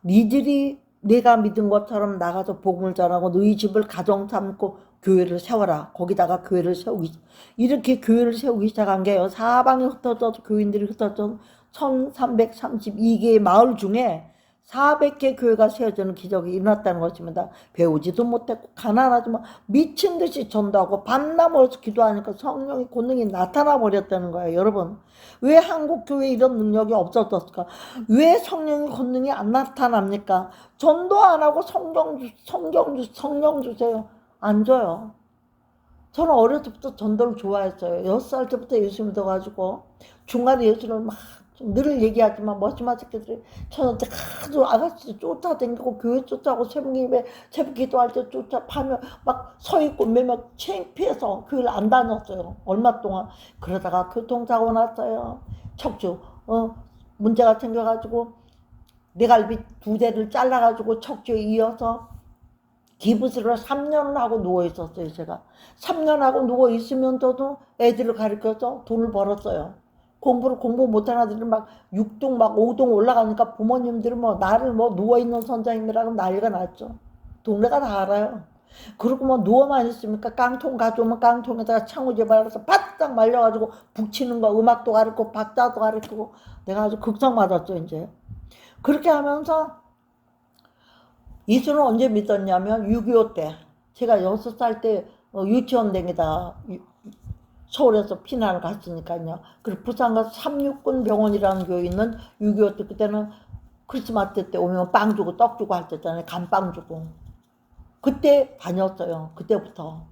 니들이 내가 믿은 것처럼 나가서 복음을 전하고 너희 집을 가정 삼고 교회를 세워라. 거기다가 교회를 세우기, 이렇게 교회를 세우기 시작한 게요. 사방에 흩어져서 교인들이 흩어져서 1332개의 마을 중에 400개 교회가 세워지는 기적이 일어났다는 것입니다. 배우지도 못했고 가난하지만 미친 듯이 전도하고 밤낮으로서 기도하니까 성령의 권능이 나타나 버렸다는 거예요. 여러분, 왜 한국 교회에 이런 능력이 없었을까? 왜 성령의 권능이 안 나타납니까? 전도 안 하고 성령 주세요. 안 줘요. 저는 어렸을 때부터 전도를 좋아했어요. 6살 때부터 예수 믿어가지고 중간에 예수를 막 늘 얘기하지만 머지마 새끼들이 저한테 하도 아가씨 쫓아다니고 교회 쫓아오고 새벽 기도할 때 쫓아파며 막 서있고 매막 창피해서 교회를 안 다녔어요. 얼마 동안. 그러다가 교통사고 났어요. 척추 문제가 생겨가지고 뇌갈비 2대를 잘라가지고 척추에 이어서 기부스를 3년을 하고 누워있었어요. 제가 3년 하고 누워있으면서도 애들을 가르쳐서 돈을 벌었어요. 공부 못하는 아들은 막 6동 막 5동 올라가니까 부모님들은 뭐 나를 뭐 누워있는 선장님이라고 난리가 났죠. 동네가 다 알아요. 그리고 뭐 누워만 있으니까 깡통 가져오면 깡통에다가 창호지 발라서 바싹 말려가지고 북치는 거 음악도 가르치고 박자도 가르치고 내가 아주 극성 맞았죠. 이제 그렇게 하면서 예수는 언제 믿었냐면 6.25 때, 제가 6살 때 유치원 댕기다 서울에서 피난을 갔으니까요. 그리고 부산 가서 369 병원이라는 교회 있는 6.25 때, 그때는 크리스마스 때 오면 빵 주고 떡 주고 할 때잖아요. 감빵 주고. 그때 다녔어요. 그때부터.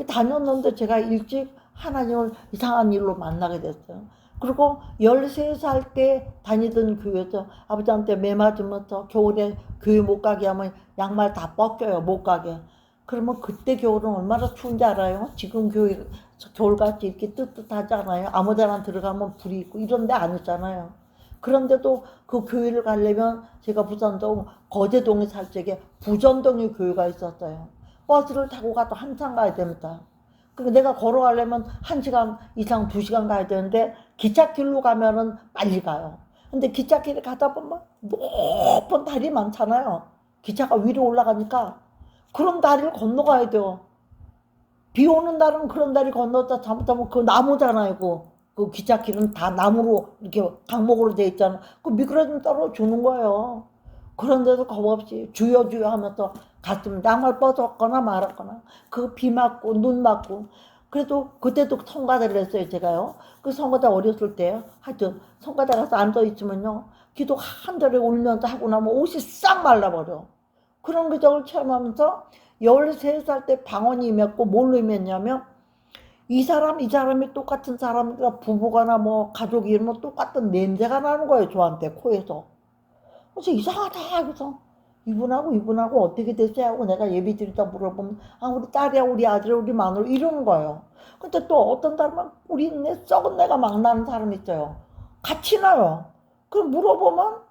다녔는데 제가 일찍 하나님을 이상한 일로 만나게 됐어요. 그리고 13살 때 다니던 교회에서 아버지한테 매 맞으면서 겨울에 교회 못 가게 하면 양말 다 벗겨요. 못 가게. 그러면 그때 겨울은 얼마나 추운지 알아요? 지금 교회 겨울같이 이렇게 뜨뜻하잖아요. 아무 데나 들어가면 불이 있고 이런 데 아니잖아요. 그런데도 그 교회를 가려면 제가 부산동 거제동에 살 적에 부전동에 교회가 있었어요. 버스를 타고 가도 한참 가야 됩니다. 그러니까 내가 걸어가려면 1시간 이상 2시간 가야 되는데 기찻길로 가면은 빨리 가요. 근데 기찻길에 가다 보면 높은 다리 많잖아요. 기차가 위로 올라가니까 그런 다리를 건너가야 돼요. 비 오는 날은 그런 다리 건너다 잘못하면 그 나무잖아요. 그 기찻길은 다 나무로 이렇게 강목으로 돼 있잖아. 그 미끄러지면 떨어지는 거예요. 그런데도 겁없이 주여 주여 하면서 갔습니다. 양말 뻗었거나 말았거나 그 비 맞고 눈 맞고. 그래도 그때도 성가대를 했어요. 제가요. 그 성가대 어렸을 때 하여튼 성가대 가서 앉아있으면요 기도 한 절에 울면서 하고 나면 옷이 싹 말라버려. 그런 기적을 체험하면서 13살 때 방언이 임했고 뭘로 임했냐면 이 사람이 똑같은 사람이라 부부가나 뭐 가족이 이러면 똑같은 냄새가 나는 거예요. 저한테 코에서. 그래서 이상하다. 그래서 이분하고 어떻게 됐어요? 하고 내가 예비 드리다 물어보면 아 우리 딸이야 우리 아들이야 우리 마누라 이러는 거예요. 근데 또 어떤 사람은 우리 내 썩은 내가 막 나는 사람이 있어요. 같이 나요. 그럼 물어보면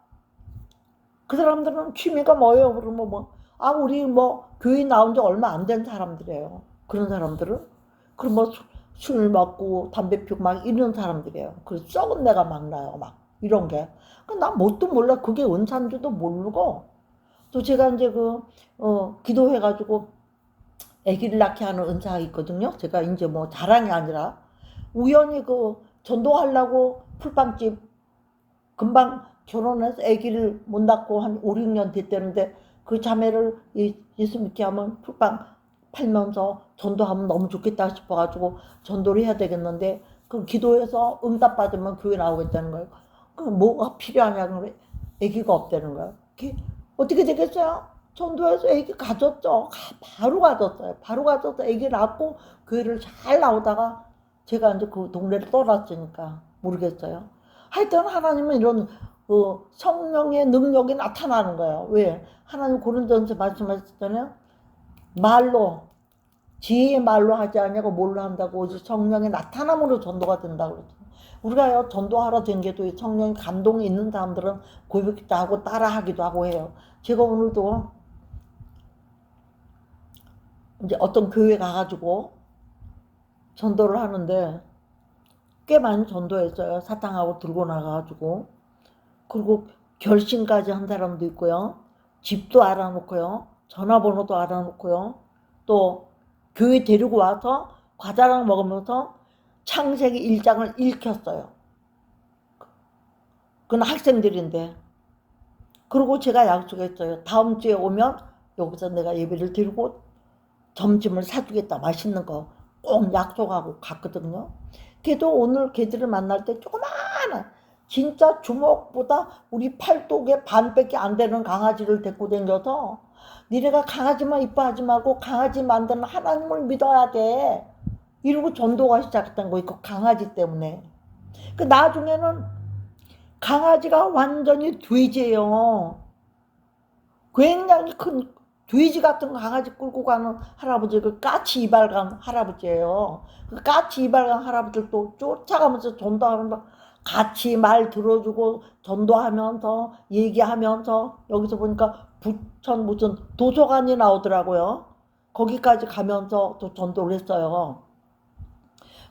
그 사람들은 취미가 뭐예요? 그러면 뭐 아 우리 뭐 교회 나온 지 얼마 안 된 사람들이에요. 그런 사람들은 그럼 뭐 술 먹고 담배 피우고 막 이런 사람들이에요. 그 썩은 내가 막 나요. 막 이런 게. 난 뭣도 몰라. 그게 은사인 줄도 모르고 또 제가 이제 기도해가지고 아기를 낳게 하는 은사가 있거든요. 제가 이제 뭐 자랑이 아니라 우연히 전도하려고 풀빵집 금방 결혼해서 아기를 못 낳고 한 5, 6년 됐다는데 그 자매를 예수 믿게 하면 풀빵 팔면서 전도하면 너무 좋겠다 싶어가지고 전도를 해야 되겠는데 그 기도해서 응답 받으면 교회 나오겠다는 거예요. 그 뭐가 필요하냐는 거예요. 아기가 없다는 거예요. 어떻게 되겠어요? 전도해서 아기 가졌죠. 바로 가졌어요. 바로 가져서 아기 낳고 교회를 잘 나오다가 제가 이제 그 동네를 떠났으니까 모르겠어요. 하여튼 하나님은 이런 성령의 능력이 나타나는 거예요. 왜? 하나님 고린도전서 말씀하셨잖아요. 말로 지혜의 말로 하지 않냐고 뭘로 한다고 오직 성령의 나타남으로 전도가 된다고 그러죠. 우리가요 전도하러 댕겨도 성령의 감동이 있는 사람들은 고백도 하고 따라하기도 하고 해요. 제가 오늘도 이제 어떤 교회 가가지고 전도를 하는데 꽤 많이 전도했어요. 사탕하고 들고 나가가지고. 그리고 결심까지 한 사람도 있고요. 집도 알아놓고요. 전화번호도 알아놓고요. 또 교회 데리고 와서 과자랑 먹으면서 창세기 1장을 읽혔어요. 그건 학생들인데. 그리고 제가 약속했어요. 다음 주에 오면 여기서 내가 예배를 드리고 점심을 사주겠다. 맛있는 거 꼭 약속하고 갔거든요. 걔도 오늘 걔들을 만날 때 조그마한 진짜 주먹보다 우리 팔뚝의 반밖에 안 되는 강아지를 데리고 다녀서 니네가 강아지만 이뻐하지 말고 강아지 만드는 하나님을 믿어야 돼. 이러고 전도가 시작했던 거예요. 그 강아지 때문에. 그 나중에는 강아지가 완전히 돼지예요. 굉장히 큰 돼지 같은 강아지 끌고 가는 할아버지, 그 까치 이발관 할아버지예요. 그 까치 이발관 할아버지를 또 쫓아가면서 전도하면서 같이 말 들어주고 전도하면서 얘기하면서 여기서 보니까 부천 무슨 도서관이 나오더라고요. 거기까지 가면서 또 전도를 했어요.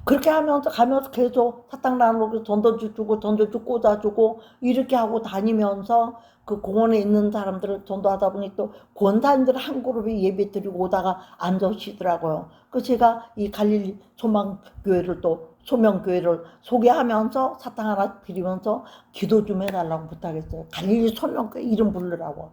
그렇게 가면서 계속 사탕나무로 전도주 주고 전도주 꽂아주고 이렇게 하고 다니면서 그 공원에 있는 사람들을 전도하다 보니 또 권사님들 한 그룹이 예배 드리고 오다가 앉으시더라고요. 그 제가 이 갈릴리 소망교회를 또 소명교회를 소개하면서 사탕 하나 드리면서 기도 좀 해달라고 부탁했어요. 갈릴리 소명교회 이름 부르라고.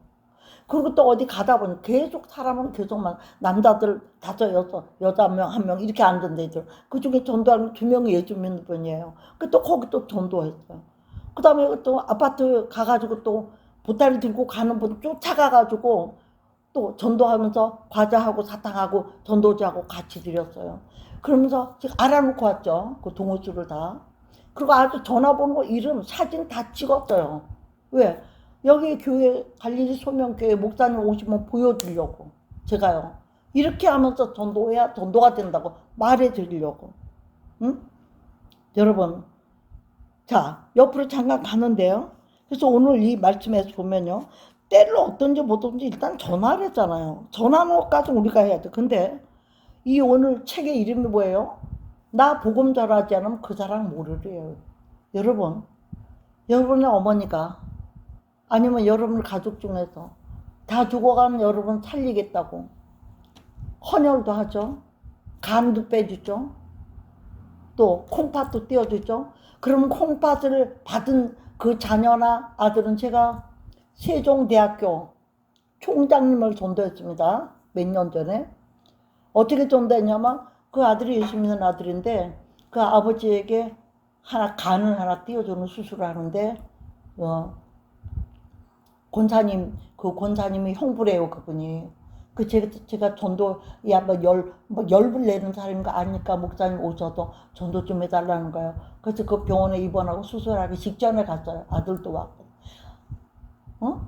그리고 또 어디 가다 보니 계속 사람은 계속만 남자들 5, 6, 여자 한 명 이렇게 앉은 데들 그 중에 전도하는 2명이 예수 믿는 분이에요. 또 거기 또 전도했어요. 그 다음에 또 아파트 가가지고 또 보따리 들고 가는 분 쫓아가가지고 또 전도하면서 과자하고 사탕하고 전도지하고 같이 드렸어요. 그러면서 제가 알아놓고 왔죠. 그 동호수를 다. 그리고 아주 전화번호 이름 사진 다 찍었어요. 왜? 여기 교회 갈릴리 소명교회 목사님 오시면 보여드리려고 제가요. 이렇게 하면서 전도해야 전도가 된다고 말해드리려고. 응? 여러분 자 옆으로 잠깐 가는데요. 그래서 오늘 이 말씀에서 보면요. 때를 어떤지 뭐든지 일단 전화를 했잖아요. 전화는 것까지 우리가 해야 돼. 근데 이 오늘 책의 이름이 뭐예요? 나 복음 전하지 않으면 그 사람 모르래요. 여러분 여러분의 어머니가 아니면 여러분 가족 중에서 다 죽어가는 여러분 살리겠다고 헌혈도 하죠. 간도 빼주죠. 또 콩팥도 띄워주죠. 그러면 콩팥을 받은 그 자녀나 아들은 제가 세종대학교 총장님을 전도했습니다. 몇 년 전에. 어떻게 전도했냐면 그 아들이 예수 믿는 아들인데 그 아버지에게 간을 하나 띄워주는 수술을 하는데 권사님, 그 권사님이 형부래요, 그분이. 그 제가 전도, 야, 뭐 열불 내는 사람인가 아니까 목사님 오셔서 전도 좀 해달라는 거예요. 그래서 그 병원에 입원하고 수술하기 직전에 갔어요. 아들도 왔고. 어?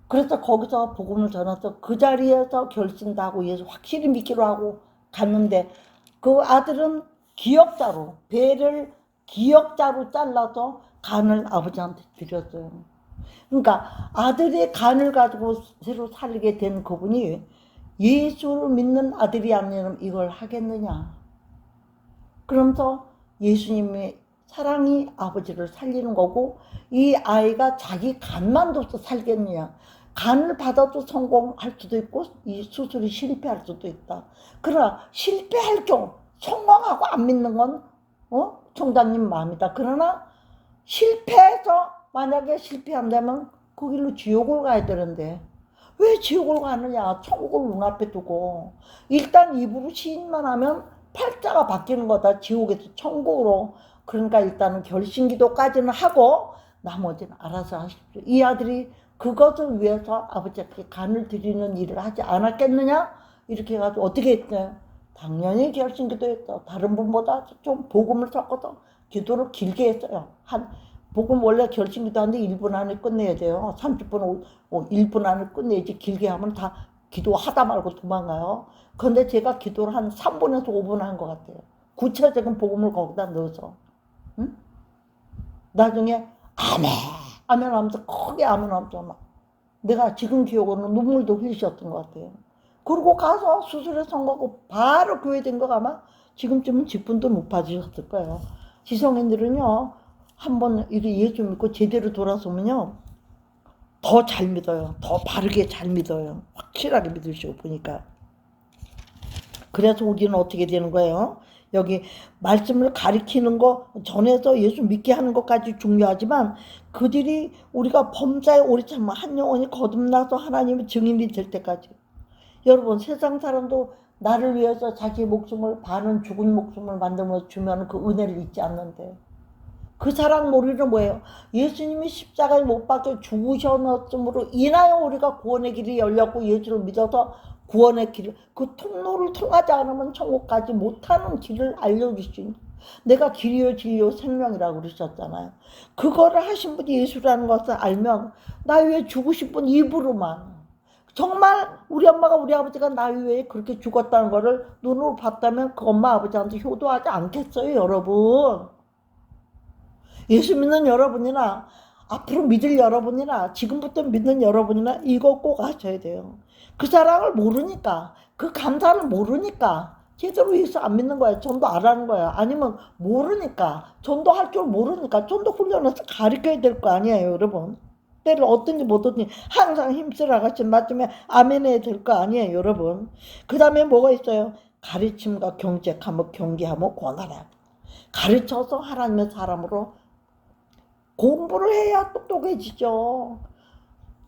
그래서 거기서 복음을 전해서 그 자리에서 결심도 하고 예수 확실히 믿기로 하고 갔는데 그 아들은 기역자로, 배를 기역자로 잘라서 간을 아버지한테 드렸어요. 그러니까 아들의 간을 가지고 새로 살게 된 그분이 예수를 믿는 아들이 아니면 이걸 하겠느냐. 그러면서 예수님의 사랑이 아버지를 살리는 거고 이 아이가 자기 간만 둬서 살겠느냐. 간을 받아도 성공할 수도 있고 이 수술이 실패할 수도 있다. 그러나 실패할 경 성공하고 안 믿는 건 총장님 마음이다. 그러나 실패해서 만약에 실패한다면 그 길로 지옥을 가야 되는데 왜 지옥을 가느냐. 천국을 눈앞에 두고 일단 입으로 시인만 하면 팔자가 바뀌는 거다. 지옥에서 천국으로. 그러니까 일단은 결심기도까지는 하고 나머지는 알아서 하십시오. 이 아들이 그것을 위해서 아버지께 간을 드리는 일을 하지 않았겠느냐. 이렇게 해가지고 어떻게 했어요? 당연히 결심기도했어. 다른 분보다 좀 복음을 섞어서 기도를 길게 했어요. 복음 원래 결심기도 하는데 1분 안에 끝내야 돼요. 30분, 1분 안에 끝내야지. 길게 하면 다 기도하다 말고 도망가요. 그런데 제가 기도를 한 3분에서 5분 한 것 같아요. 구체적인 복음을 거기다 넣어서. 응? 나중에 아멘, 아멘 하면서 크게 아멘 하면서 막 내가 지금 기억으로는 눈물도 흘리셨던 것 같아요. 그리고 가서 수술에 성공하고 바로 교회 된 거 아마 지금쯤은 직분도 못 받으셨을 거예요. 지성인들은요. 한번 이렇게 예수 믿고 제대로 돌아서면요. 더 잘 믿어요. 더 바르게 잘 믿어요. 확실하게 믿으시고 보니까. 그래서 우리는 어떻게 되는 거예요? 여기 말씀을 가리키는 거 전에서 예수 믿게 하는 것까지 중요하지만 그들이 우리가 범사에 오래 참아 한 영혼이 거듭나서 하나님의 증인이 될 때까지. 여러분 세상 사람도 나를 위해서 자기 목숨을 반은 죽은 목숨을 만들어 주면 그 은혜를 잊지 않는데 그 사랑 모르는 뭐예요? 예수님이 십자가에 못 박혀 죽으셨음으로 인하여 우리가 구원의 길이 열렸고 예수를 믿어서 구원의 길을 그 통로를 통하지 않으면 천국 가지 못하는 길을 알려주신 내가 길이요 진리요 생명이라고 그러셨잖아요. 그거를 하신 분이 예수라는 것을 알면 나 위해 죽으신 분 입으로만 정말 우리 엄마가 우리 아버지가 나 위해 그렇게 죽었다는 거를 눈으로 봤다면 그 엄마 아버지한테 효도하지 않겠어요 여러분. 예수 믿는 여러분이나 앞으로 믿을 여러분이나 지금부터 믿는 여러분이나 이거 꼭 하셔야 돼요. 그 사랑을 모르니까 그 감사를 모르니까 제대로 예수 안 믿는 거야. 전도 안 하는 거야. 아니면 모르니까 전도할 줄 모르니까 전도 훈련해서 가르쳐야 될 거 아니에요 여러분. 때를 어떤지 못하든지 항상 힘쓰라 같이 맞으면 아멘 해야 될 거 아니에요 여러분. 그 다음에 뭐가 있어요? 가르침과 경책하며 경계하며 권하라. 가르쳐서 하나님의 사람으로 공부를 해야 똑똑해지죠.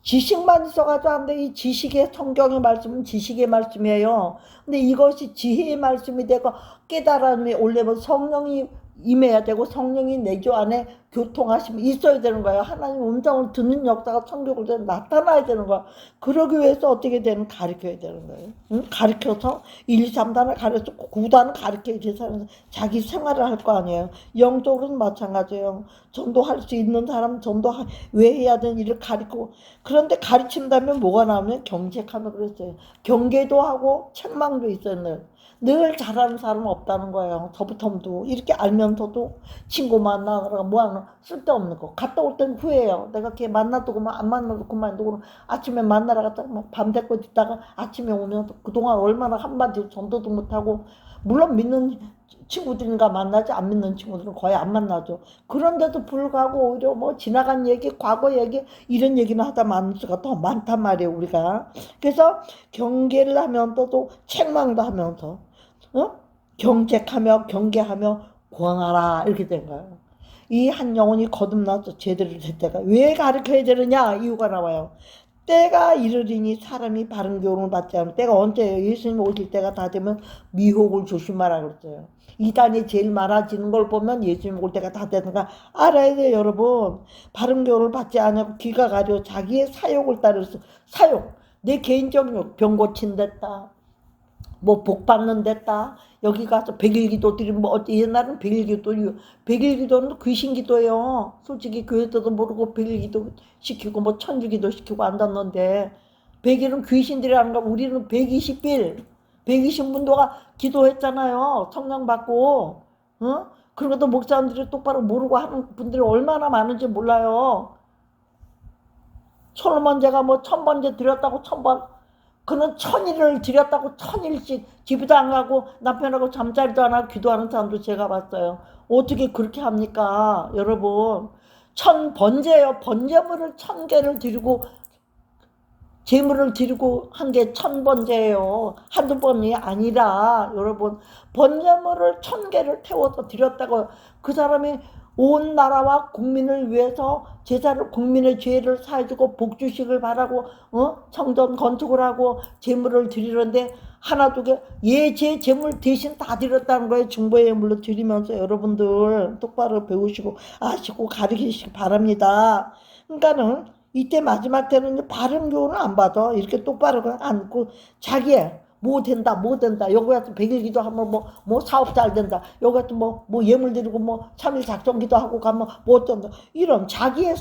지식만 있어가지고 안 돼. 이 지식의 성경의 말씀은 지식의 말씀이에요. 근데 이것이 지혜의 말씀이 되고 깨달음이 올려면 성령이 임해야 되고 성령이 내주 안에 교통하심이 있어야 되는 거예요. 하나님 음성을 듣는 역사가 성경을 나타나야 되는 거야. 그러기 위해서 어떻게 되는 가르쳐야 되는 거예요. 응? 가르쳐서 1, 2, 3단을 가르쳐 9단을 가르쳐야 되는 자기 생활을 할 거 아니에요. 영적으로는 마찬가지예요. 전도할 수 있는 사람 전도 왜 해야 되는 일을 가르치고 그런데 가르친다면 뭐가 나오면 경책하면 그랬어요. 경계도 하고 책망도 있어요. 늘 잘하는 사람은 없다는 거예요. 저부터도 이렇게 알면서도 친구 만나거나 뭐하는 쓸데없는 거 갔다 올 땐 후회해요. 내가 걔 만나도 그만 안 만나도 그만두고 아침에 만나러 갔다가 밤새고 있다가 아침에 오면 그동안 얼마나 한마디 전도도 못하고 물론 믿는 친구들인가 만나지 안 믿는 친구들은 거의 안 만나죠. 그런데도 불구하고 오히려 뭐 지나간 얘기 과거 얘기 이런 얘기는 하다 많은 수가 더 많단 말이에요 우리가. 그래서 경계를 하면서도 또 책망도 하면서 경책하며 경계하며 구원하라 이렇게 된 거예요. 이 한 영혼이 거듭나서 제대로 될 때가 왜 가르쳐야 되느냐 이유가 나와요. 때가 이르리니 사람이 바른 교훈을 받지 않으면 때가 언제예요? 예수님 오실 때가 다 되면 미혹을 조심하라 그랬어요. 이단이 제일 많아지는 걸 보면 예수님 올 때가 다 되는가 알아야 돼요, 여러분. 바른 교훈을 받지 않고 귀가 가려 자기의 사욕을 따라서 사욕, 내 개인적인 욕, 병 고친댔다, 뭐 복 받는 데다, 여기 가서 백일기도 드리면 뭐 옛날은 백일기도는 귀신기도예요. 솔직히 교회에서도 모르고 백일기도 시키고 뭐 천주기도 시키고 앉았는데, 백일은 귀신들이 하는 거, 우리는 120일 120분도가 기도했잖아요. 성령 받고. 그런 것도 목사님들이 똑바로 모르고 하는 분들이 얼마나 많은지 몰라요. 솔로몬제가 뭐 1000번째 드렸다고 1000번, 그는 1000일을 드렸다고 1000일씩 집에도 안 가고 남편하고 잠자리도 안 하고 기도하는 사람도 제가 봤어요. 어떻게 그렇게 합니까, 여러분? 1000번제예요. 번제물을 1000개를 드리고 제물을 드리고 한 게 1000번제예요. 한두 번이 아니라, 여러분, 번제물을 1000개를 태워서 드렸다고. 그 사람이 온 나라와 국민을 위해서 제사를, 국민의 죄를 사해주고 복주식을 바라고 성전 건축을 하고 제물을 드리는데 하나 두 개, 제 제물 대신 다 드렸다는 거예요. 중보의 예물로 드리면서. 여러분들 똑바로 배우시고 아시고 가르치시기 바랍니다. 그러니까는 이때 마지막 때는 바른 교훈을 안 받아. 이렇게 똑바로 안고 자기의 뭐 된다, 뭐 된다. 여기 같은 백일기도 하면 뭐 사업 잘 된다. 여기 같은 뭐 예물 드리고 뭐 3일 작정기도 하고 가면 뭐 어떤다. 이런 자기의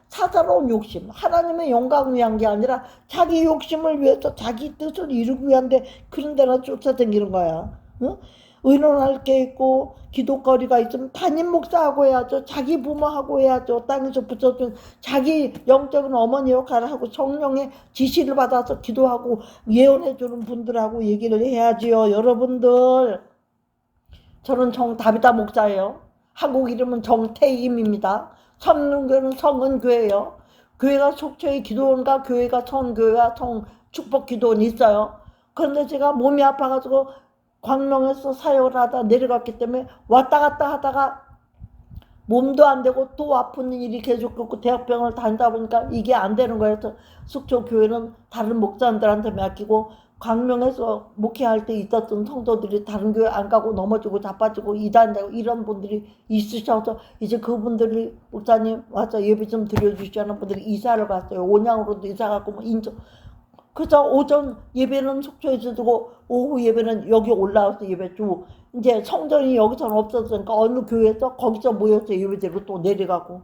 사사로운 욕심, 하나님의 영광을 위한 게 아니라 자기 욕심을 위해서 자기 뜻을 이루기 위한데 그런 데나 쫓아다니는 거야. 응? 의논할 게 있고 기도거리가 있으면 담임 목사하고 해야죠. 자기 부모하고 해야죠. 땅에서 붙여준 자기 영적인 어머니 역할을 하고 성령의 지시를 받아서 기도하고 예언해주는 분들하고 얘기를 해야지요. 여러분들, 저는 정다비다 목사예요. 한국 이름은 정태임입니다. 성능교회는 성은교회예요. 교회가 속초에 기도원과 교회가 성교회와 성축복기도원이 있어요. 그런데 제가 몸이 아파가지고 광명에서 사역을 하다 내려갔기 때문에 왔다 갔다 하다가 몸도 안 되고 또 아픈 일이 계속 겪고 대학병원을 다니다 보니까 이게 안 되는 거예요. 그래서 속초교회는 다른 목사님들한테 맡기고, 광명에서 목회할 때 있었던 성도들이 다른 교회 안 가고 넘어지고 자빠지고 이단되고 이런 분들이 있으셔서 이제 그분들이 목사님 와서 예배 좀 드려주시는 분들이 이사를 갔어요. 온양으로도 이사 갔고 뭐 인천. 그래서 오전 예배는 속초에서 두고 오후 예배는 여기 올라와서 예배 주고, 이제 성전이 여기서는 없었으니까 어느 교회에서 거기서 모여서 예배드리고 또 내려가고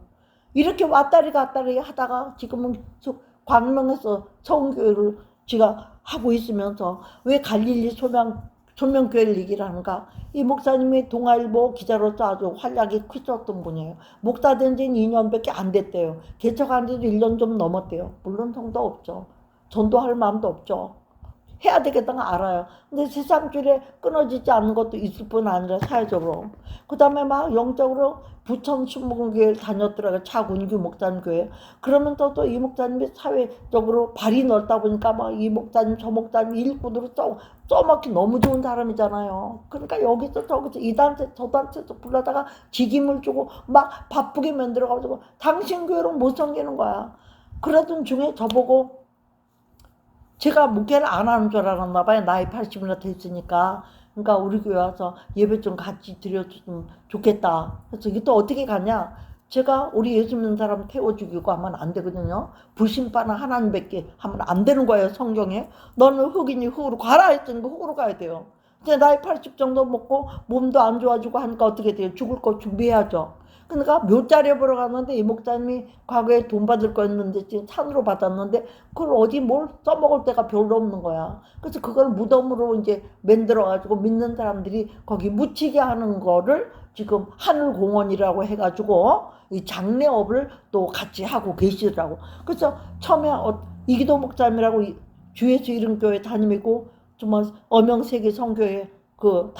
이렇게 왔다리 갔다리 하다가 지금은 광명에서 성교회를 제가 하고 있으면서 왜 갈릴리 소명교회를 얘기를 하는가? 이 목사님이 동아일보 기자로서 아주 활약이 크셨던 분이에요. 목사 된 지는 2년밖에 안 됐대요. 개척한 지도 1년 좀 넘었대요. 물론 성도 없죠. 전도할 마음도 없죠. 해야 되겠다는 거 알아요. 근데 세상줄에 끊어지지 않는 것도 있을 뿐 아니라 사회적으로. 그 다음에 막 영적으로 부천 순복음교회를 다녔더라고요. 차군규 목사님 교회. 그러면서 또 이 목사님이 사회적으로 발이 넓다 보니까 막 이 목사님 저 목사님 일꾼으로 써먹기 너무 좋은 사람이잖아요. 그러니까 여기서 저기서 이 단체 저 단체에서 불러다가 직임을 주고 막 바쁘게 만들어가지고 당신 교회로 못 섬기는 거야. 그러던 중에 저보고, 제가 목회를 안 하는 줄 알았나 봐요. 나이 80이나 됐으니까. 그러니까 우리 교회 와서 예배 좀 같이 드려주면 좋겠다. 그래서 이게 또 어떻게 가냐. 제가 우리 예수 믿는 사람 태워 죽이고 하면 안 되거든요. 불신파나 하나님밖에 하면 안 되는 거예요, 성경에. 너는 흑인이 흑으로 가라 했으니까 흑으로 가야 돼요. 이제 나이 80 정도 먹고 몸도 안 좋아지고 하니까 어떻게 돼요? 죽을 거 준비해야죠. 그러니까 묘자리 보러 갔는데 이 목사님이 과거에 돈 받을 거였는데 지금 산으로 받았는데 그걸 어디 뭘 써먹을 데가 별로 없는 거야. 그래서 그걸 무덤으로 이제 만들어가지고 믿는 사람들이 거기 묻히게 하는 거를 지금 하늘공원이라고 해가지고 이 장례업을 또 같이 하고 계시더라고. 그래서 처음에 이기도 목사님이라고 주 예수 이름교회 담임이고 정말 엄영세계 성교회 그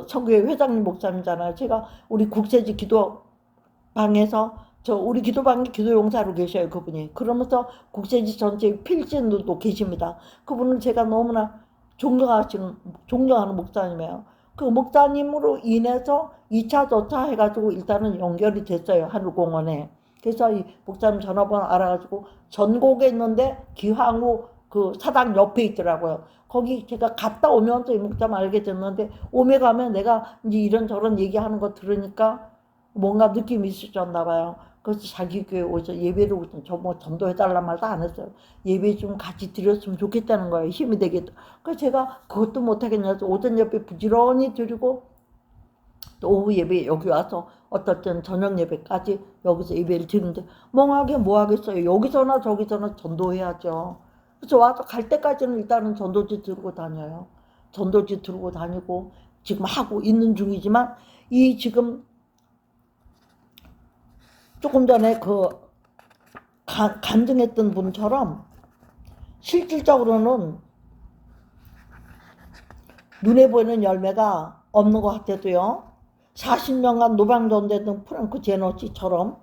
성교회 회장님 목사님이잖아요. 제가 우리 국세지 기도방에서 우리 기도방에 기도용사로 계셔요, 그분이. 그러면서 국세지 전체 필진도 계십니다. 그분은 제가 너무나 존경하는 목사님이에요. 그 목사님으로 인해서 2차 저차 해가지고 일단은 연결이 됐어요, 하늘공원에. 그래서 이 목사님 전화번호 알아가지고 전곡에 있는데 기황후 그 사당 옆에 있더라고요. 거기 제가 갔다 오면서 이 목사님 알게 됐는데, 오메 가면 내가 이제 이런저런 얘기하는 거 들으니까 뭔가 느낌이 있으셨나 봐요. 그래서 자기 교회 오셔 예배를 오셔. 저 뭐 전도해달란 말도 안 했어요. 예배 좀 같이 드렸으면 좋겠다는 거예요. 힘이 되겠다. 그래서 제가 그것도 못하겠냐서 오전 예배 부지런히 드리고, 또 오후 예배 여기 와서 어떨 때는 저녁 예배까지 여기서 예배를 드리는데, 멍하게 뭐 하겠어요. 여기서나 저기서나 전도해야죠. 그래서 와서 갈 때까지는 일단은 전도지 들고 다녀요. 전도지 들고 다니고 지금 하고 있는 중이지만, 이 지금 조금 전에 그 간증했던 분처럼 실질적으로는 눈에 보이는 열매가 없는 것 같아도요, 40년간 노방전되던 프랑크 제너치처럼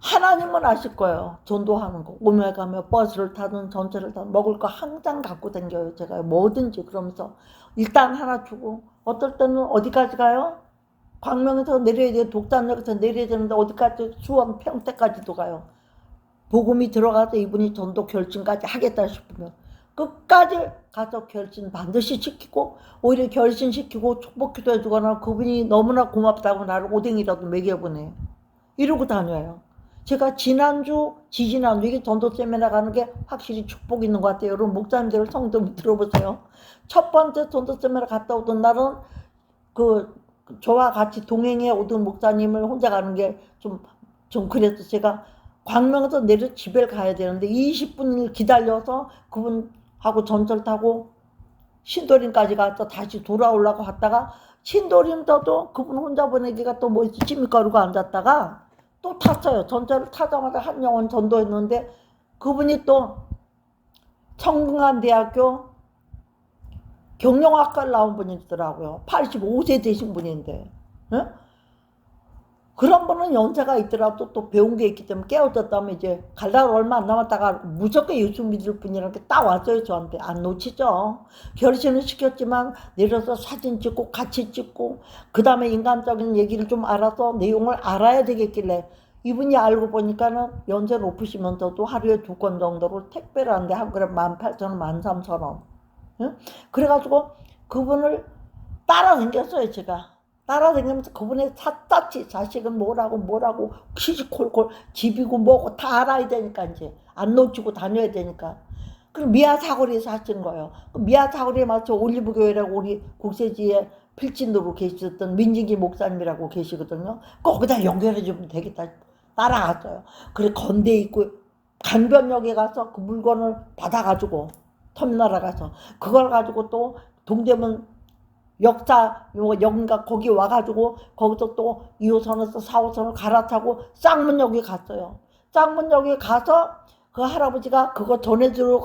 하나님은 아실 거예요. 전도하는 거. 오며 가며 버스를 타든 전철을 타든 먹을 거 항상 갖고 다녀요. 제가 뭐든지. 그러면서 일단 하나 주고, 어떨 때는 어디까지 가요? 광명에서 내려야 돼요. 독단역에서 내려야 되는데 어디까지? 수원 평택까지도 가요. 복음이 들어가서 이분이 전도 결심까지 하겠다 싶으면 끝까지 가서 결심 반드시 시키고, 오히려 결심시키고 축복기도 해주거나, 그분이 너무나 고맙다고 나를 오뎅이라도 먹여보내요. 이러고 다녀요. 제가 지난주, 지지난주 이게 전도 세미나 가는 게 확실히 축복 있는 것 같아요. 여러분 목사님들 성도 들어보세요. 첫 번째 전도 세미나 갔다 오던 날은 저와 같이 동행해 오던 목사님을 혼자 가는 게 좀 그래서 제가 광명에서 내려 집에 가야 되는데 20분을 기다려서 그분하고 전철 타고 신도림까지 가서 다시 돌아오려고 갔다가, 신도림서도 그분 혼자 보내기가 또 뭐 짐이 거르고 앉았다가 또 탔어요. 전철을 타자마자 한영원 전도했는데, 그분이 또 청궁한대학교 경영학과를 나온 분이더라고요. 85세 되신 분인데, 응? 그런 분은 연세가 있더라도 또 배운 게 있기 때문에 깨어졌다면 이제 갈날 얼마 안 남았다가 무조건 예수 믿을 분이라는 게 딱 왔어요. 저한테. 안 놓치죠. 결심은 시켰지만 내려서 사진 찍고 같이 찍고, 그 다음에 인간적인 얘기를 좀 알아서 내용을 알아야 되겠길래, 이분이 알고 보니까는 연세 높으시면서도 하루에 2건 정도로 택배를 하는데 한 그릇 18,000원, 13,000원. 응? 그래가지고 그분을 따라다녔어요. 제가. 따라다니면서 그분의 샅샅이 자식은 뭐라고 시시콜콜 집이고 뭐고 다 알아야 되니까, 이제 안 놓치고 다녀야 되니까. 그럼 미아 사거리에서 하신 거예요. 미아 사거리에 맞춰 올리브교회라고 우리 국세지에 필진으로 계셨던 민진기 목사님이라고 계시거든요. 거기다 연결해 주면 되겠다. 따라갔어요. 그래 건대 있고 강변역에 가서 그 물건을 받아가지고 터미널에 가서 그걸 가지고 또 동대문 역인가 거기 와가지고 거기서 또 2호선에서 4호선을 갈아타고 쌍문역에 갔어요. 쌍문역에 가서 그 할아버지가 그거 전해주러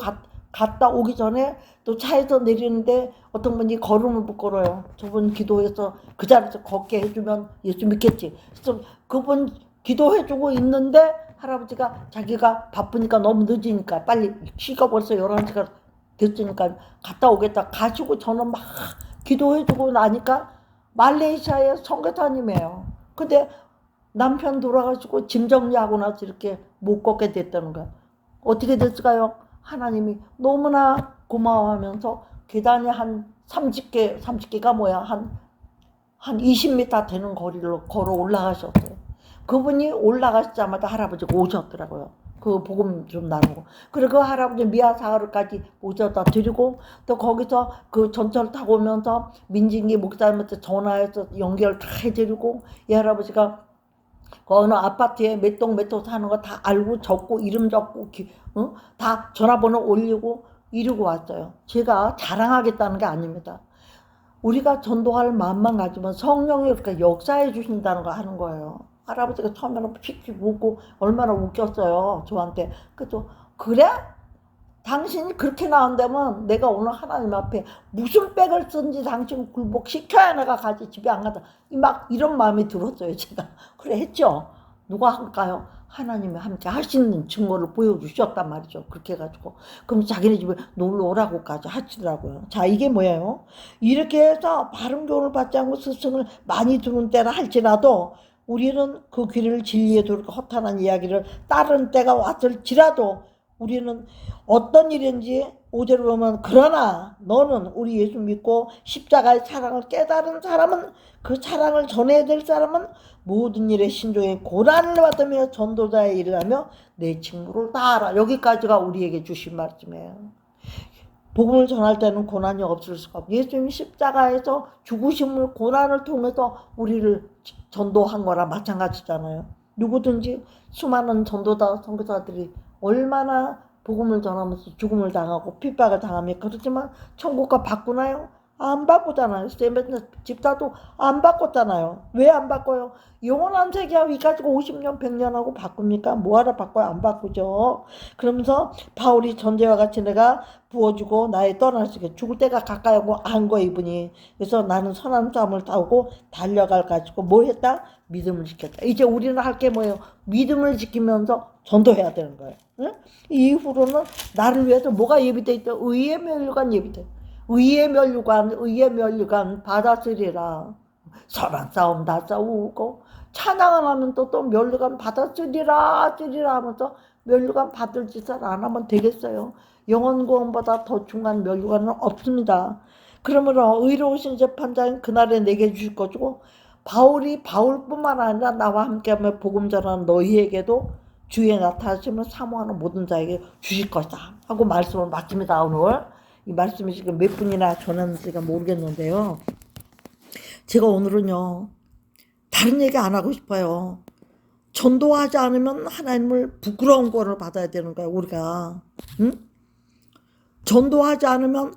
갔다 오기 전에 또 차에서 내리는데 어떤 분이 걸음을 못 걸어요. 저분 기도해서 그 자리에서 걷게 해주면 예수 믿겠지. 그래서 그분 기도해주고 있는데 할아버지가 자기가 바쁘니까 너무 늦으니까 빨리 시가 벌써 11시가 됐으니까 갔다 오겠다 가시고, 저는 막 기도해주고 나니까 말레이시아의 선교사님이에요. 근데 남편 돌아가시고 짐 정리하고 나서 이렇게 못 걷게 됐다는 거야. 어떻게 됐을까요? 하나님이 너무나 고마워하면서 계단이 한 30개가 뭐야, 한 20m 되는 거리로 걸어 올라가셨어요. 그분이 올라가시자마자 할아버지가 오셨더라고요. 그 복음 좀 나누고. 그리고 그 할아버지 미아사하루까지 모셔다 드리고, 또 거기서 그 전철 타고 오면서 민진기 목사님한테 전화해서 연결 다 해드리고, 이 할아버지가 그 어느 아파트에 몇 동 몇 호 사는 거 다 알고 적고 이름 적고 다 전화번호 올리고 이러고 왔어요. 제가 자랑하겠다는 게 아닙니다. 우리가 전도할 마음만 가지면 성령이 이렇게 역사해 주신다는 거 하는 거예요. 할아버지가 처음에는 픽픽 웃고 얼마나 웃겼어요. 저한테. 그래서 그래? 당신이 그렇게 나온다면 내가 오늘 하나님 앞에 무슨 백을 쓴지 당신 굴복시켜야 내가 가지, 집에 안 가다. 막 이런 마음이 들었어요. 제가. 그래 했죠. 누가 할까요? 하나님이 함께 하시는 증거를 보여주셨단 말이죠. 그렇게 해가지고. 그럼 자기네 집에 놀러 오라고까지 하시더라고요. 자, 이게 뭐예요? 이렇게 해서 바른 교훈을 받지 않고 스승을 많이 두는 때라 할지라도 우리는 그 길을 진리에 돌고 허탄한 이야기를 따르는 때가 왔을지라도 우리는 어떤 일인지 5절을 보면 그러나 너는 우리 예수 믿고 십자가의 사랑을 깨달은 사람은 그 사랑을 전해야 될 사람은 모든 일에 신중히 고난을 받으며 전도자의 일을 하며 내 직무를 다하라. 여기까지가 우리에게 주신 말씀이에요. 복음을 전할 때는 고난이 없을 수가 없고 예수님이 십자가에서 죽으심을 고난을 통해서 우리를 전도한 거라 마찬가지잖아요. 누구든지 수많은 전도자 선교사들이 얼마나 복음을 전하면서 죽음을 당하고 핍박을 당하며 그렇지만 천국과 바꾸나요? 안 바꾸잖아요. 세멘 집사도 안 바꿨잖아요. 왜 안 바꿔요? 영원한 세계와 이 가지고 50년 100년 하고 바꿉니까? 뭐하러 바꿔요? 안 바꾸죠. 그러면서 바울이 전제와 같이 내가 부어주고 나의 떠나시게 죽을 때가 가까이 오고 안 거 이분이. 그래서 나는 선한 싸움을 싸우고 달려갈 가지고 뭐 했다? 믿음을 지켰다. 이제 우리는 할 게 뭐예요? 믿음을 지키면서 전도해야 되는 거예요. 응? 이후로는 나를 위해서 뭐가 예비돼 있다? 의의 면류관 예비돼. 의의 면류관 받아쓰리라. 선한 싸움 다 싸우고 찬양을 하면 또 면류관 받아쓰리라 하면서 면류관 받을 짓을 안 하면 되겠어요. 영원 구원보다 더 중요한 면류관은 없습니다. 그러므로 의로우신 재판장은 그날에 내게 주실 것이고 바울이 바울뿐만 아니라 나와 함께하며 복음 전하는 너희에게도 주의 나타나심을 사모하는 모든 자에게 주실 것이다 하고 말씀을 마칩니다. 오늘 이 말씀이 지금 몇 분이나 전했는지가 모르겠는데요. 제가 오늘은요 다른 얘기 안 하고 싶어요. 전도하지 않으면 하나님을 부끄러운 거를 받아야 되는 거야 우리가. 응? 전도하지 않으면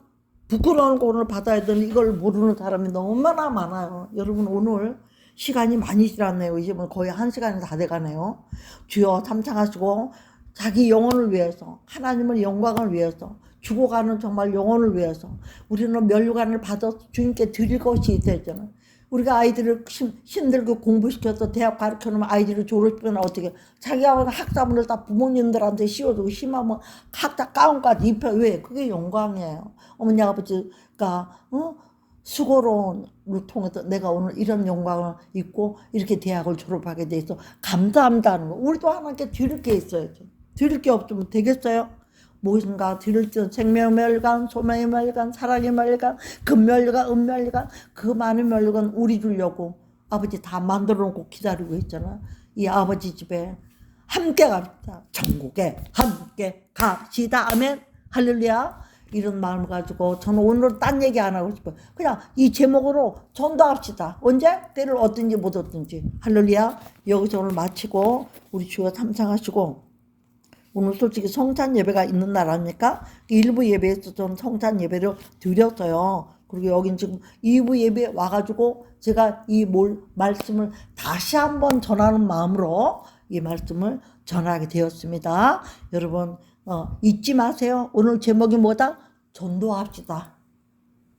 부끄러운 거를 받아야 되는 이걸 모르는 사람이 너무나 많아요. 여러분 오늘 시간이 많이 지났네요. 이제 뭐 거의 1시간이 다 돼가네요. 주여 참상하시고 자기 영혼을 위해서 하나님의 영광을 위해서 죽어가는 정말 영혼을 위해서 우리는 면류관을 받아서 주님께 드릴 것이 있어야잖아요. 우리가 아이들을 힘들게 공부시켜서 대학 가르쳐놓으면 아이들을 졸업시키면 어떻게 자기가 학사물을 다 부모님들한테 씌워주고 심하면 학자 가운까지 입혀. 왜? 그게 영광이에요. 어머니 아버지가 수고로움을 통해서 내가 오늘 이런 영광을 입고 이렇게 대학을 졸업하게 돼서 감사합니다는 거. 우리도 하나님께 드릴 게 있어야죠. 드릴 게 없으면 되겠어요? 무엇인가 드릴 줄 생명의 멸관, 소명의 멸관, 사랑의 멸관, 금멸관, 은멸관, 그 많은 멸관 우리 주려고 아버지 다 만들어 놓고 기다리고 있잖아. 이 아버지 집에 함께 갑시다. 천국에 함께 갑시다. 아멘. 할렐루야. 이런 마음을 가지고 저는 오늘 딴 얘기 안 하고 싶어요. 그냥 이 제목으로 전도합시다. 언제? 때를 얻든지 못 얻든지. 할렐루야. 여기서 오늘 마치고 우리 주가 참상하시고 오늘 솔직히 성찬 예배가 있는 날 아닙니까? 일부 예배에서 좀 성찬 예배를 드렸어요. 그리고 여긴 지금 2부 예배 와가지고 제가 이 말씀을 다시 한번 전하는 마음으로 이 말씀을 전하게 되었습니다. 여러분 잊지 마세요. 오늘 제목이 뭐다? 전도합시다.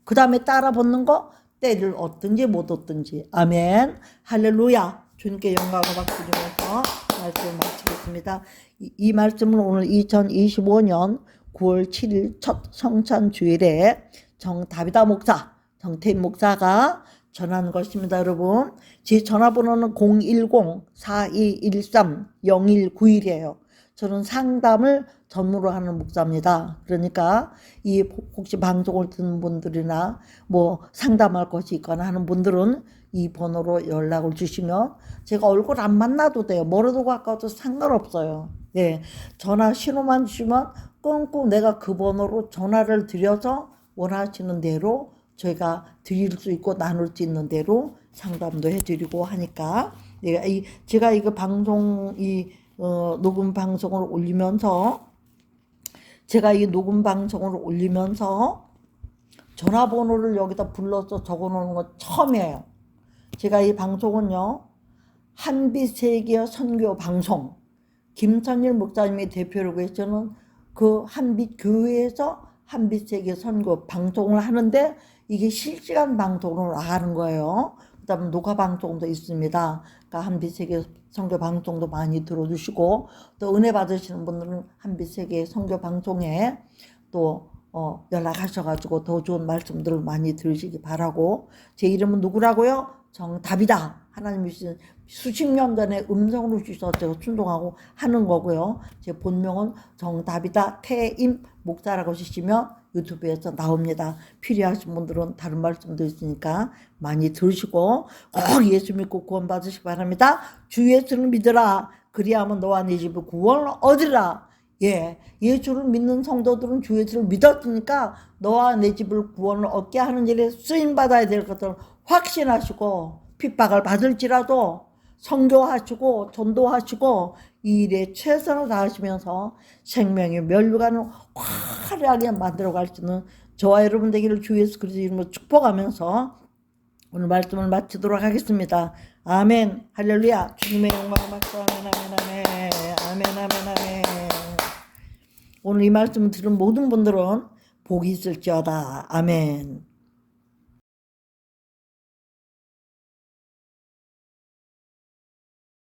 그 다음에 따라 붙는 거 때를 얻든지 못 얻든지. 아멘. 할렐루야. 주님께 영광을 박수드리면서 말씀을 마치겠습니다. 이 말씀은 오늘 2025년 9월 7일 첫 성찬 주일에 정다비다 목사, 정태인 목사가 전하는 것입니다. 여러분 제 전화번호는 010-4213-0191이에요. 저는 상담을 전무로 하는 목사입니다. 그러니까 이 혹시 방송을 듣는 분들이나 뭐 상담할 것이 있거나 하는 분들은 이 번호로 연락을 주시면 제가 얼굴 안 만나도 돼요. 멀어도 가까워도 상관없어요. 네, 전화 신호만 주시면 꽁꽁 내가 그 번호로 전화를 드려서 원하시는 대로 저희가 드릴 수 있고 나눌 수 있는 대로 상담도 해드리고 하니까 제가 이거 방송 녹음 방송을 올리면서 제가 이 녹음 방송을 올리면서 전화번호를 여기다 불러서 적어놓는 건 처음이에요. 제가 이 방송은요 한빛세계 선교 방송 김선일 목사님이 대표로 계시는 그 한빛 교회에서 한빛세계 선교 방송을 하는데 이게 실시간 방송을 하는 거예요. 그다음에 녹화 방송도 있습니다. 그러니까 한빛세계 선교 방송도 많이 들어주시고 또 은혜 받으시는 분들은 한빛세계 선교 방송에 또 연락하셔가지고 더 좋은 말씀들을 많이 들으시기 바라고. 제 이름은 누구라고요? 정답이다. 하나님이 주신 수십 년 전에 음성으로 주셔서 제가 순종하고 하는 거고요. 제 본명은 정답이다 태임 목사라고 치시면 유튜브에서 나옵니다. 필요하신 분들은 다른 말씀도 있으니까 많이 들으시고 꼭 예수 믿고 구원 받으시기 바랍니다. 주 예수를 믿으라. 그리하면 너와 네 집을 구원을 얻으라. 예, 예수를 믿는 성도들은 주 예수를 믿었으니까 너와 내 집을 구원을 얻게 하는 일에 쓰임받아야 될 것을 확신하시고 핍박을 받을지라도 선교하시고 전도하시고 이 일에 최선을 다하시면서 생명의 면류관을 화려하게 만들어갈 수 있는 저와 여러분 되기를 주 예수 그리스도 이름으로 축복하면서 오늘 말씀을 마치도록 하겠습니다. 아멘 할렐루야. 주님의 영광을 받고 아멘 아멘 아멘 아멘 아멘 아멘. 오늘 이 말씀을 들은 모든 분들은 복이 있을지어다. 아멘.